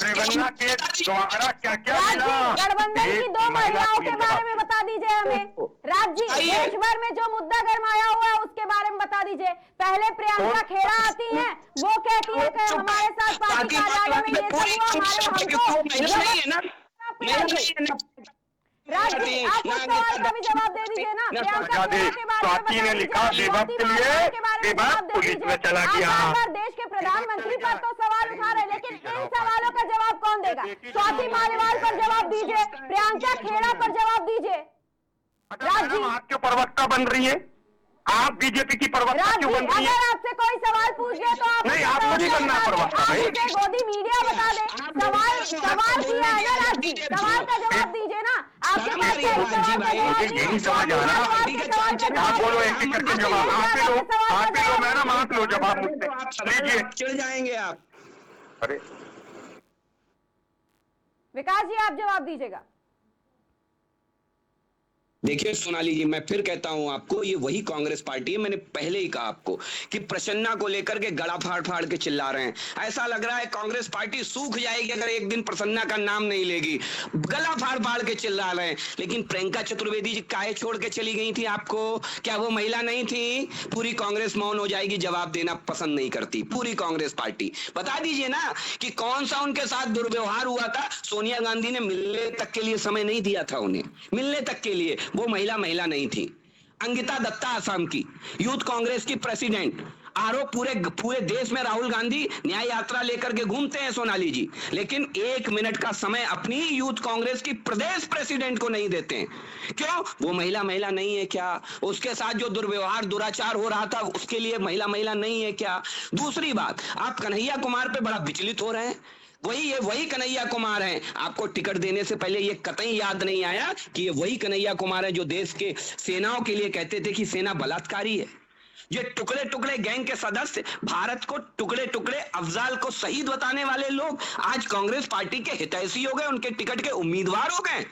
रेवन्ना के द्वारा क्या क्या मिला? गठबंधन की 2 महिलाओं के बारे में बता दीजिए हमें। राज्य देश भर में जो मुद्दा गरमाया हुआ है उसके बारे में बता दीजिए। पहले प्रियंका खेड़ा आती हैं, वो कहती है कि हमारे साथ पार्टी कार्यालय में ये सब हुआ, राज्य आप उस सवाल का भी जवाब दे दीजिए ना। प्रियंका के बारे में लिखा विभक्त के लिए विभाग पुलिस में चला गया। देश के प्रधानमंत्री पर तो सवाल उठा रहे, लेकिन इन सवालों का जवाब कौन देगा? स्वाति मालीवाल पर जवाब दीजिए, प्रियंका खेड़ा पर जवाब दीजिए। राज्य आप क्यों प्रवक्ता बन रही है? आप बीजेपी की प्रवक्ता क्यों बन रही है? अगर आपसे कोई सवाल पूछ ले तो आप नहीं, आपको नहीं बनना प्रवक्ता भाई। गोदी मीडिया बता दे, सवाल किया है ना राज्य, सवाल का जवाब दीजिए ना। आपके पास यही समझ आ रहा। आप बोलो एक एक करके जवाब, आप लो मैडम, आप लो जवाब मुझसे लीजिए। चल जाएंगे आप। अरे विकास जी आप जवाब दीजिएगा। देखिए सोनाली जी, मैं फिर कहता हूं आपको, ये वही कांग्रेस पार्टी है। मैंने पहले ही कहा आपको कि प्रसन्ना को लेकर के गला फाड़ फाड़ के चिल्ला रहे हैं। ऐसा लग रहा है कांग्रेस पार्टी सूख जाएगी अगर एक दिन प्रसन्ना का नाम नहीं लेगी। गला फाड़ फाड़ के चिल्ला रहे हैं। लेकिन प्रियंका चतुर्वेदी जी काहे छोड़ के चली गई थी आपको? क्या वो महिला नहीं थी? पूरी कांग्रेस मौन हो जाएगी, जवाब देना पसंद नहीं करती पूरी कांग्रेस पार्टी। बता दीजिए ना कि कौन सा उनके साथ दुर्व्यवहार हुआ था। सोनिया गांधी ने मिलने तक के लिए समय नहीं दिया था उन्हें, मिलने तक के लिए। वो महिला नहीं थी। अंकिता दत्ता असम की यूथ कांग्रेस की प्रेसिडेंट। आरोप पूरे देश में राहुल गांधी न्याय यात्रा लेकर के घूमते हैं सोनाली जी, लेकिन 1 मिनट का समय अपनी यूथ कांग्रेस की प्रदेश प्रेसिडेंट को नहीं देते हैं। क्यों? वो महिला नहीं है क्या? उसके साथ जो दुर्व्यवहार दुराचार हो रहा था उसके लिए महिला नहीं है क्या? दूसरी बात, आप कन्हैया कुमार पे बड़ा विचलित हो रहे हैं। वही कन्हैया कुमार हैं। आपको टिकट देने से पहले ये कतई याद नहीं आया कि ये वही कन्हैया कुमार है जो देश के सेनाओं के लिए कहते थे कि सेना बलात्कारी है। ये टुकड़े टुकड़े गैंग के सदस्य, भारत को टुकड़े टुकड़े अफजाल को शहीद बताने वाले लोग आज कांग्रेस पार्टी के हितैषी हो गए, उनके टिकट के उम्मीदवार हो गए।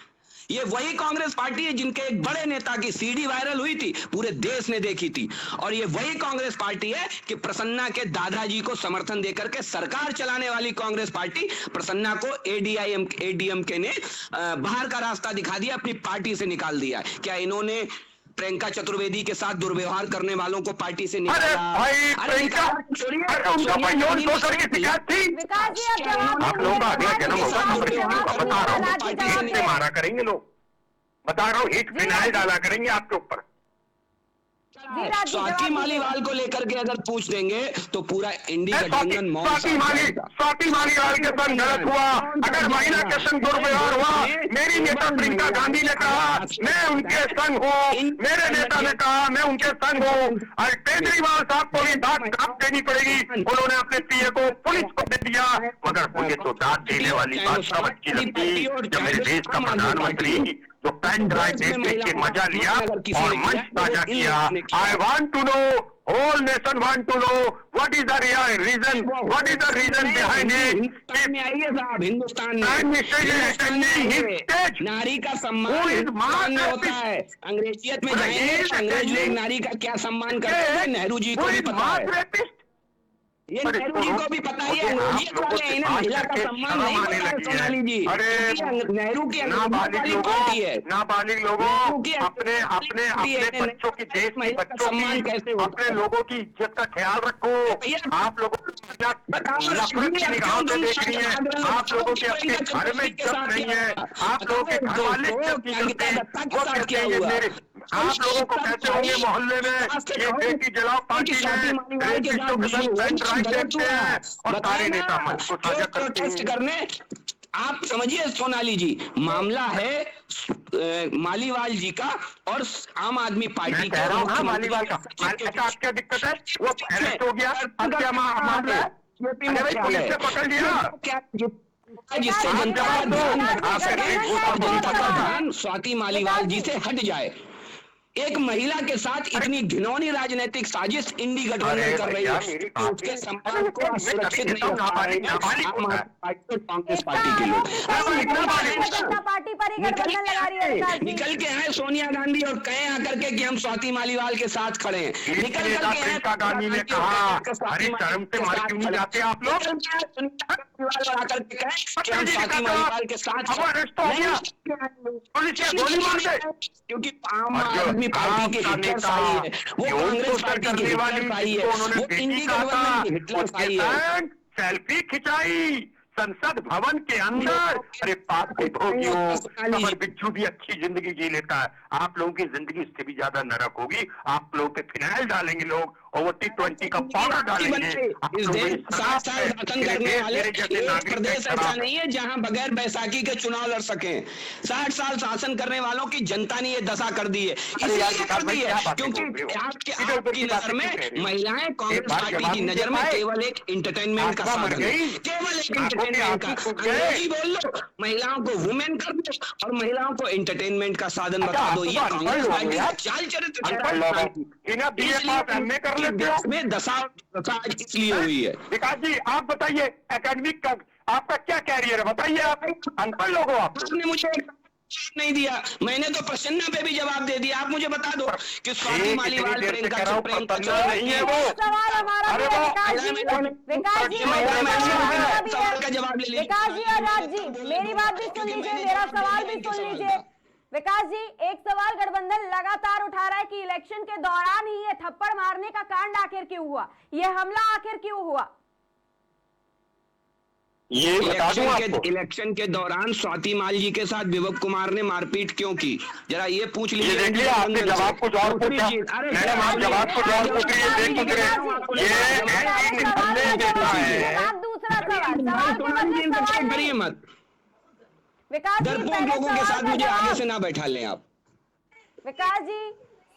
ये वही कांग्रेस पार्टी है जिनके एक बड़े नेता की सीडी वायरल हुई थी, पूरे देश ने देखी थी। और ये वही कांग्रेस पार्टी है कि प्रसन्ना के दादाजी को समर्थन देकर के सरकार चलाने वाली कांग्रेस पार्टी, प्रसन्ना को एडीएमके ने बाहर का रास्ता दिखा दिया, अपनी पार्टी से निकाल दिया। क्या इन्होंने प्रियंका चतुर्वेदी के साथ दुर्व्यवहार करने वालों को पार्टी से निकाला? आप लोग का अगला जन्म होगा, मारा करेंगे लोग, बता रहा हूँ, हिट फिनाइल डाला करेंगे आपके ऊपर। स्वाति मालीवाल को लेकर के अगर पूछ देंगे तो पूरा इंडी गठबंधन स्वाति मालीवाल के संग गलत हुआ, अगर महिला के संग दुर्व्यवहार हुआ, मेरी नेता प्रियंका गांधी ने कहा मैं उनके संग हूँ, मेरे नेता ने कहा मैं उनके संग हूँ, और केजरीवाल साहब को भी दाद देनी पड़ेगी, उन्होंने अपने पीए को पुलिस को दे दिया। मगर मुझे तो दाद देने वाली बात सब अच्छी लगती जब मेरे देश का प्रधानमंत्री जो पेन ड्राइव देख के मजा लिया और मंच ताजा किया। I want to know, whole nation want to know what is the reason, what is the reason behind it. में आइए साहब, हिंदुस्तान में नारी का सम्मान होता है। अंग्रेजियत में जाएंगे, अंग्रेज लोग नारी का क्या सम्मान करते हैं, नेहरू जी को भी पता है, ये नेहरू जी को भी पता है। अंग्रेजियत वाले इन्हें महिला का सम्मान नहीं पता है सोनाली जी। नेहरू की पार्टी है। नाबालिग लोगों, अपने अपने अपने बच्चों की, देश में बच्चों की, अपने लोगों की इज्जत का ख्याल रखो। आप लोगों नफरत की निगाहों से देख रही है, आप लोगों के अपने घर में इज्जत नहीं है, आप लोगों के घर वाले इज्जत नहीं करते हैं। आप लोगों को कहते होंगे मोहल्ले में ये बेटी जलाओ पार्टी है, और सारे नेता मंच को साझा करते करने। आप समझिए सोनाली जी, मामला है मालीवाल जी का और आम आदमी पार्टी का। मालीवाल का क्या दिक्कत है? वो अरेस्ट हो गया, अब क्या मामला है? पुलिस ने पकड़ लिया, जिससे जनता का ध्यान स्वाति मालीवाल जी से हट जाए। एक महिला के साथ इतनी घिनौनी राजनीतिक साजिश इंडी गठबंधन कर रही है, उसके सम्मान को सुरक्षित नहीं हो पा रहे कांग्रेस पार्टी के लोग। निकल के आए सोनिया गांधी और कहें आकर के कि हम स्वाति मालीवाल के साथ खड़े हैं। निकल कर प्रियंका गांधी ने कहा हरी शर्म से मार क्यों नहीं जाते आप लोग? आकर के कहें कि हम स्वाति मालीवाल के साथ, गोली मार दे, क्योंकि आम आदमी पार्टी के हिटलर साई है, वो कांग्रेस पार्टी की हिटलर साई है, वो इंडी गठबंधन की हिटलर साई है। सेल्फी खिंचाई संसद भवन के अंदर। अरे पाप के भोगियों, कमर बिच्छू भी अच्छी जिंदगी जी लेता है, आप लोगों की जिंदगी इससे भी ज्यादा नरक होगी। आप लोगों पे फिनाइल डालेंगे लोग, ओवरटी 20 का पाउडर डालेंगे। इस देश 7 साल शासन करने वाले एक प्रदेश ऐसा नहीं है जहां बगैर बैसाखी के चुनाव लड़ सके। 60 साल शासन करने वालों की जनता ने ये दशा कर दी है, इसलिए कर दी है क्योंकि आपकी नजर में महिलाएं कांग्रेस पार्टी की नजर में केवल एक एंटरटेनमेंट का साधन है, केवल एक एंटरटेनमेंट का। अंग्रेजी बोल लो, महिलाओं को वुमेन कर दो और महिलाओं को एंटरटेनमेंट का साधन बता दो। ये कांग्रेस पार्टी का चाल चरित्र में दशा इसलिए हुई है। विकास जी आप बताइए, एकेडमिक का आपका क्या कैरियर है बताइए? आप अनपढ़ लोग हो, आपने मुझे नहीं दिया, मैंने तो प्रसन्ना पे भी जवाब दे दिया। आप मुझे बता दो कि स्वाति मालीवाल प्रियंका नहीं है वो सवाल हमारा का जवाब ले लीजिए। विकास जी और राज जी, मेरी बात भी सुन लीजिए, मेरा सवाल भी सुन लीजिए। विकास जी, एक सवाल गठबंधन लगातार उठा रहा है कि इलेक्शन के दौरान ही ये थप्पड़ मारने का कांड आखिर क्यों हुआ, ये हमला आखिर क्यों हुआ? ये इलेक्शन के दौरान स्वाति माल जी के साथ विभव कुमार ने मारपीट क्यों की, जरा ये पूछ लीजिए। देखिए आपने जवाब कुछ और पूछा, मैडम आप जवाब कुछ और पूछ रही है, देख दूसरा सवाल करिए मत, डरपोक लोगों के साथ मुझे आगे से ना बैठा लें आप। विकास जी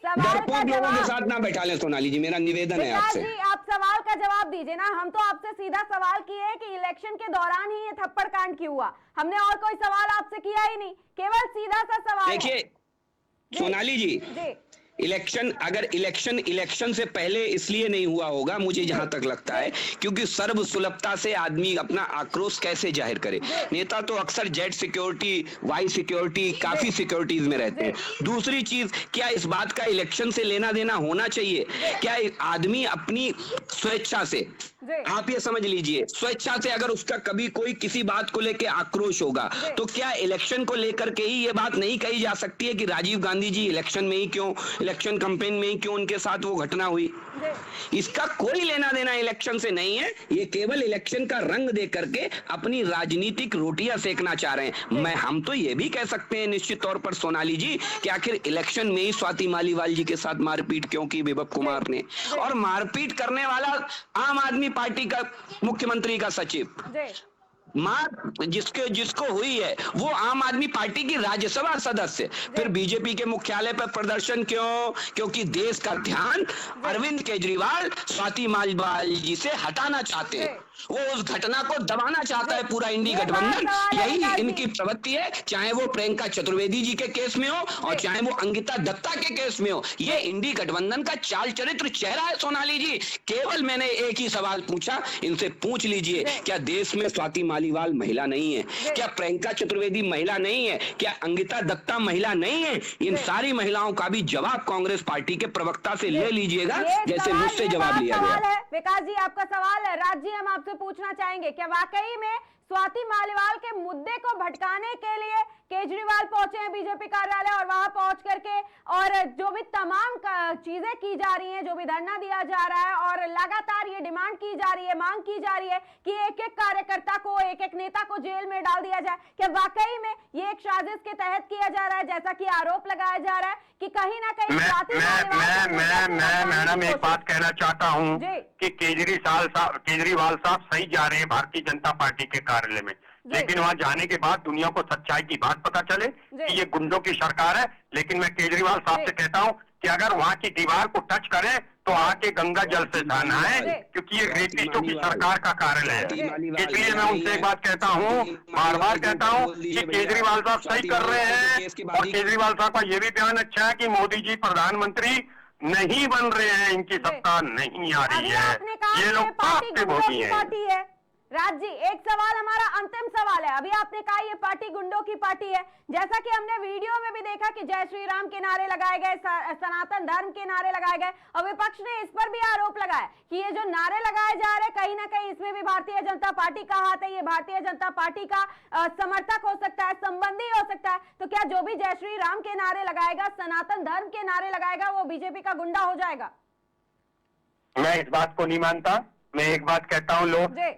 डरपोक लोगों के साथ ना बैठा लें सोनाली जी, मेरा निवेदन है आपसे। जी आप सवाल का जवाब दीजिए ना, हम तो आपसे सीधा सवाल किए कि इलेक्शन के दौरान ही ये थप्पड़ कांड क्यों हुआ, हमने और कोई सवाल आपसे किया ही नहीं, केवल सीधा सा सवाल। देखिए सोनाली जी, इलेक्शन से पहले इसलिए नहीं हुआ होगा, मुझे जहां तक लगता है, क्योंकि सर्व सुलभता से आदमी अपना आक्रोश कैसे जाहिर करे। नेता तो अक्सर जेड सिक्योरिटी, वाई सिक्योरिटी, काफी सिक्योरिटीज में रहते हैं। दूसरी चीज, क्या इस बात का इलेक्शन से लेना देना होना चाहिए? क्या आदमी अपनी स्वेच्छा से, आप ये समझ लीजिए, स्वेच्छा से अगर उसका कभी कोई किसी बात को लेकर आक्रोश होगा, तो क्या इलेक्शन को लेकर के ही ये बात नहीं कही जा सकती है कि राजीव गांधी जी इलेक्शन में ही क्यों, इलेक्शन कैंपेन में ही क्यों उनके साथ वो घटना हुई? इसका कोई लेना देना इलेक्शन से नहीं है। ये केवल इलेक्शन का रंग दे करके अपनी राजनीतिक रोटियां सेकना चाह रहे हैं। हम तो ये भी कह सकते हैं निश्चित तौर पर सोनाली जी कि आखिर इलेक्शन में ही स्वाति मालीवाल जी के साथ मारपीट क्यों की विभव कुमार ने, और मारपीट करने वाला आम आदमी पार्टी का मुख्यमंत्री का सचिव, मार जिसको हुई है वो आम आदमी पार्टी की राज्यसभा सदस्य। फिर बीजेपी के मुख्यालय पर प्रदर्शन क्यों? क्योंकि देश का ध्यान अरविंद केजरीवाल स्वाति मालीवाल जी से हटाना चाहते हैं। वो उस घटना को दबाना चाहता है पूरा इंडी गठबंधन। यही इनकी प्रवृत्ति है, चाहे वो प्रियंका चतुर्वेदी जी के केस में हो और चाहे वो अंकिता दत्ता के केस में हो। ये इंडी गठबंधन का चाल चरित्र चेहरा है सोनाली जी। केवल मैंने एक ही सवाल पूछा, इनसे पूछ लीजिए, क्या देश में स्वाति मालीवाल महिला नहीं है? क्या प्रियंका चतुर्वेदी महिला नहीं है? क्या अंकिता दत्ता महिला नहीं है? इन सारी महिलाओं का भी जवाब कांग्रेस पार्टी के प्रवक्ता से ले लीजिएगा, जैसे मुझसे जवाब लिया गया। विकास जी, आपका सवाल है। राज जी, हम आपसे पूछना चाहेंगे, क्या वाकई में स्वाति मालीवाल के मुद्दे को भटकाने के लिए केजरीवाल पहुंचे हैं बीजेपी कार्यालय, और वहां पहुंच करके और जो भी तमाम चीजें की जा रही हैं, जो भी धरना दिया जा रहा है और लगातार ये डिमांड की जा रही है, मांग की जा रही है कि एक एक कार्यकर्ता को, एक एक नेता को जेल में डाल दिया जाए, क्या वाकई में ये एक साजिश के तहत किया जा रहा है, जैसा कि आरोप लगाया जा रहा है कि कहीं ना कहीं मैं मैडम एक बात कहना चाहता हूँ कि केजरीवाल साहब सही जा रहे हैं भारतीय जनता पार्टी के कार्यालय में, लेकिन वहां जाने के बाद दुनिया को सच्चाई की बात पता चले कि ये गुंडों की सरकार है। लेकिन मैं केजरीवाल साहब से कहता हूं कि अगर वहां की दीवार को टच करें तो आके गंगा जल से नहाना है, क्योंकि ये रेपिस्टों की सरकार का कार्यालय है। इसलिए मैं उनसे एक बात कहता हूं, बार बार कहता हूं कि केजरीवाल साहब सही कर रहे हैं, और केजरीवाल साहब का ये भी बयान अच्छा है कि मोदी जी प्रधानमंत्री नहीं बन रहे हैं, इनकी सत्ता नहीं आ रही है, ये लोग पाप के भोगी हैं। राज जी, एक सवाल, हमारा अंतिम सवाल है। अभी आपने कहा ये पार्टी गुंडों की पार्टी है, जैसा कि हमने वीडियो में भी देखा कि जय श्री राम के नारे लगाए गए, सनातन धर्म के नारे लगाए गए, और विपक्ष ने इस पर भी आरोप लगाया कि ये जो नारे लगाए जा रहे हैं कहीं ना कहीं इसमें भी भारतीय जनता पार्टी का हाथ है, ये भारतीय जनता पार्टी का समर्थक हो सकता है, संबंधी हो सकता है। तो क्या जो भी जय श्री राम के नारे लगाएगा, सनातन धर्म के नारे लगाएगा, वो बीजेपी का गुंडा हो जाएगा? मैं इस बात को नहीं मानता। मैं एक बात कहता हूँ,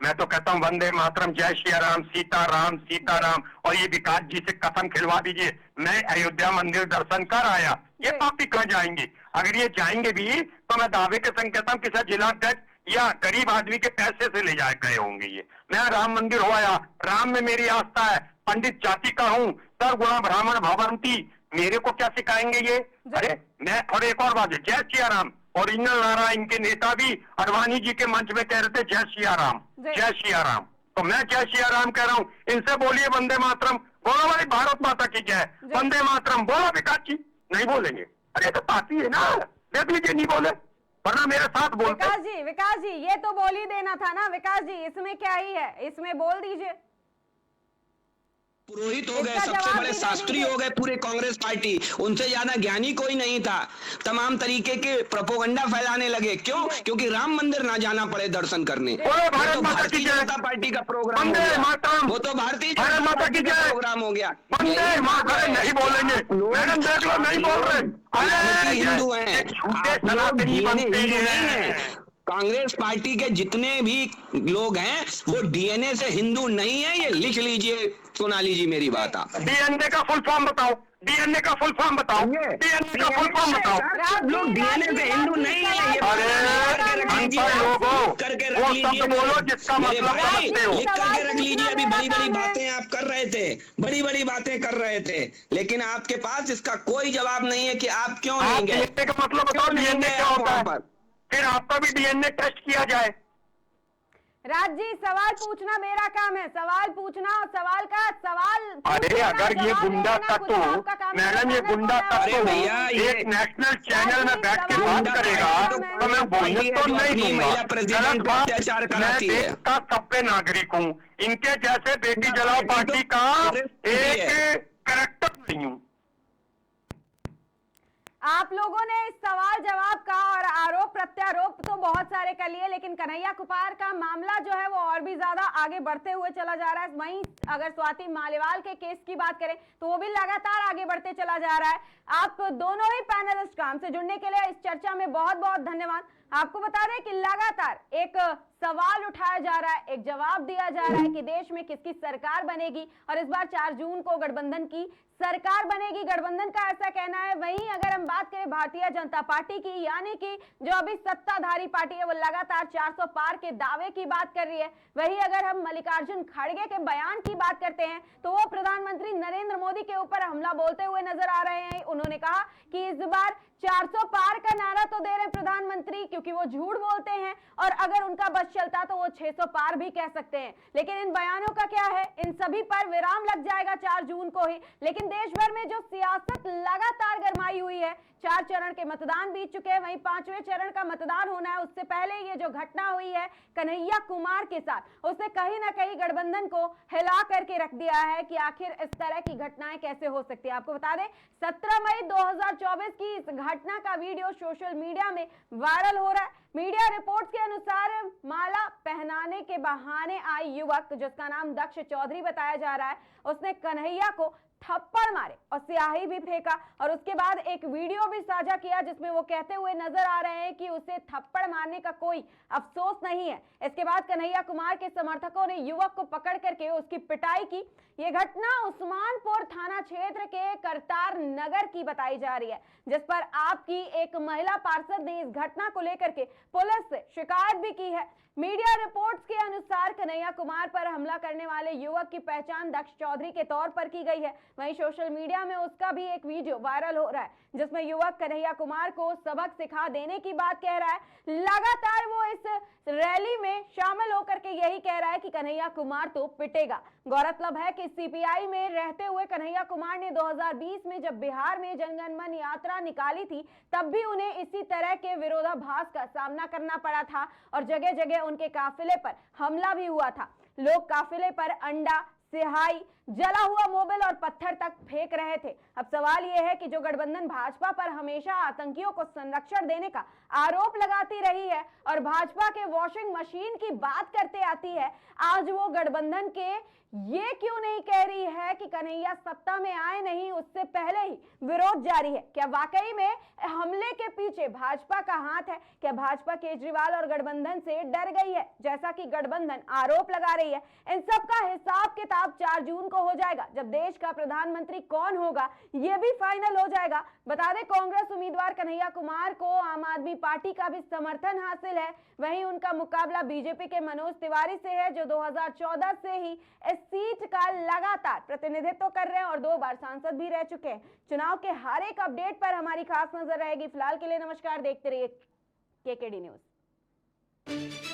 मैं तो कहता हूँ वंदे मातरम, जय श्री राम, सीताराम, और ये विकास जी से कसम खिलवा दीजिए, मैं अयोध्या मंदिर दर्शन कर आया। ये पापी कहाँ जाएंगे? अगर ये जाएंगे भी तो मैं दावे के संग कहता हूँ किसी जिलाध्यक्ष या गरीब आदमी के पैसे से ले जाए गए होंगे। ये मैं राम मंदिर हो आया, राम में मेरी आस्था है, पंडित जाति का हूँ, सर्वगुणा ब्राह्मण भवंती, मेरे को क्या सिखाएंगे ये? अरे मैं, और एक और बात है, जय श्री राम, ओरिजिनल नारा इनके नेता भी अडवाणी जी के मंच में कह रहे थे जय श्री राम, जय श्री राम। तो मैं जय श्री राम कह रहा हूँ, इनसे बोलिए वंदे मातरम, बोलो भाई भारत माता की जय, वंदे मातरम बोलो विकास जी, नहीं बोलेंगे। अरे तो पापी है ना, देख लीजिए नहीं बोले, वरना मेरे साथ बोलते। विकास जी ये तो बोल ही देना था ना विकास जी, इसमें क्या ही है, इसमें बोल दीजिए। पुरोहित हो गए, सबसे बड़े शास्त्री हो गए पूरे कांग्रेस पार्टी, उनसे ज्यादा ज्ञानी कोई नहीं था। तमाम तरीके के प्रोपोगंडा फैलाने लगे, क्यों? क्योंकि राम मंदिर ना जाना पड़े दर्शन करने। तो भारतीय जनता पार्टी का प्रोग्राम हो गया, वो तो भारतीय जनता पार्टी का प्रोग्राम हो गया। नहीं बोलेंगे, मैडम देख लो नहीं बोल रहे, हिंदू हैं, हिंदू नहीं है। कांग्रेस पार्टी के जितने भी लोग हैं वो डीएनए से हिंदू नहीं है, ये लिख लीजिए सोनाली जी मेरी बात। आप डीएनए का फुल फॉर्म बताओ, डीएनए का फुल फॉर्म बताओ, डीएनए का फुल फॉर्म बताओ। लोग डीएनए से हिंदू नहीं है, ये करके रख लीजिए, बोलो जिसका मतलब लिख करके रख लीजिए। अभी बड़ी बड़ी बातें आप कर रहे थे, बड़ी बड़ी बातें कर रहे थे, लेकिन आपके पास इसका कोई जवाब नहीं है कि आप क्यों नहीं गए। डीएनए का मतलब बताओ, डीएनए क्या होता है, फिर आपका भी डीएनए टेस्ट किया जाए। राज जी, सवाल पूछना मेरा काम है, सवाल पूछना और सवाल का सवाल। अरे अगर ये गुंडा तत्व, मैडम ये गुंडा तत्व एक नेशनल चैनल में बैठ के बात करेगा तो मैं बोलने तो नहीं दूंगा। अत्याचार कराती है। मैं सब पे नागरिक हूँ, इनके जैसे बेटी जलाओ पार्टी का एक कैरेक्टर नहीं हूँ। आप लोगों ने इस सवाल जवाब का और आरोप प्रत्यारोप तो बहुत सारे कर लिए, लेकिन कन्हैया कुमार का मामला जो है वो और भी ज्यादा आगे बढ़ते हुए चला जा रहा है। वहीं अगर स्वाति मालीवाल के केस की बात करें तो वो भी लगातार आगे बढ़ते चला जा रहा है। आप दोनों ही पैनलिस्ट का हमसे जुड़ने के लिए इस चर्चा में बहुत बहुत धन्यवाद। आपको बता दें कि लगातार एक सवाल उठाया जा रहा है, एक जवाब दिया जा रहा है कि देश में किसकी सरकार बनेगी, और इस बार 4 जून को गठबंधन की सरकार बनेगी, गठबंधन का ऐसा कहना है। वहीं अगर हम बात करें भारतीय जनता पार्टी की, यानी कि जो अभी सत्ताधारी पार्टी है, वो लगातार 400 पार के दावे की बात कर रही है। वहीं अगर हम मल्लिकार्जुन खड़गे के बयान की बात करते हैं तो वो प्रधानमंत्री नरेंद्र मोदी के ऊपर हमला बोलते हुए नजर आ रहे हैं। उन्होंने कहा कि इस बार 400 पार का नारा तो दे रहे प्रधानमंत्री, क्योंकि वो झूठ बोलते हैं, और अगर उनका बस चलता तो वो 600 पार भी कह सकते हैं। लेकिन इन बयानों का क्या है, इन सभी पर विराम लग जाएगा 4 जून को ही। लेकिन देश भर में जो सियासत लगातार गरमाई हुई है, 4 चरण के मतदान बीत चुके हैं, वहीं 5वें चरण का मतदान होना है। उससे पहले ये जो घटना हुई है कन्हैया कुमार के साथ, उसने कहीं ना कहीं गठबंधन को हिला करके रख दिया है कि आखिर इस तरह की घटनाएं कैसे हो सकती है। आपको बता दें 17 मई 2024 की इस घटना का वीडियो सोशल मीडिया में वायरल हो रहा है। मीडिया रिपोर्ट्स के अनुसार माला पहनाने के बहाने आई युवक, जिसका नाम दक्ष चौधरी बताया जा रहा है, उसने कन्हैया को थप्पड़ मारे और स्याही भी फेंका, और उसके बाद एक वीडियो भी साझा किया जिसमें वो कहते हुए नजर आ रहे हैं कि उसे थप्पड़ मारने का कोई अफसोस नहीं है। इसके बाद कन्हैया कुमार के समर्थकों ने युवक को पकड़ करके उसकी पिटाई की। ये घटना उस्मानपुर थाना क्षेत्र के करतार नगर की बताई जा रही है, जिस पर आपकी एक महिला पार्षद ने इस घटना को लेकर के पुलिस से शिकायत भी की है। मीडिया रिपोर्ट्स के अनुसार कन्हैया कुमार पर हमला करने वाले युवक की पहचान दक्ष चौधरी के तौर पर की गई है। वहीं सोशल मीडिया में उसका भी एक वीडियो वायरल हो रहा है, जिसमें युवक कन्हैया कुमार को सबक सिखा देने की बात कह रहा है। लगातार वो इस रैली में शामिल होकर के यही कह रहा है कि कन्हैया कुमार तो पिटेगा। गौरतलब है कि सीपीआई में रहते हुए कन्हैया कुमार ने 2020 में जब बिहार में जनगण मन यात्रा निकाली थी, तब भी उन्हें इसी तरह के विरोधाभास का सामना करना पड़ा था और जगह जगह उनके काफिले पर हमला भी हुआ था। लोग काफिले पर अंडा, सिहाई, जला हुआ मोबिल और पत्थर तक फेंक रहे थे। अब सवाल यह है कि जो गठबंधन भाजपा पर हमेशा आतंकियों को संरक्षण देने का आरोप लगाती रही है और भाजपा के वॉशिंग मशीन की बात करते आती है, आज वो गठबंधन के ये क्यों नहीं कह रही है कि कन्हैया सत्ता में आए नहीं, उससे पहले ही विरोध जारी है? क्या वाकई में हमले के पीछे भाजपा का हाथ है? क्या भाजपा केजरीवाल और गठबंधन से डर गई है, जैसा कि गठबंधन आरोप लगा रही है? इन सब का हिसाब किताब 4 जून को हो जाएगा, जब देश का प्रधानमंत्री कौन होगा यह भी फाइनल हो जाएगा। बता दें कांग्रेस उम्मीदवार कन्हैया कुमार को आम आदमी पार्टी का भी समर्थन हासिल है। वहीं उनका मुकाबला बीजेपी के मनोज तिवारी से है, जो 2014 से ही इस सीट का लगातार प्रतिनिधित्व कर रहे हैं और 2 बार सांसद भी रह चुके हैं। चुनाव के हर एक अपडेट पर हमारी खास नजर रहेगी। फिलहाल के लिए नमस्कार, देखते रहिए केकेडी न्यूज।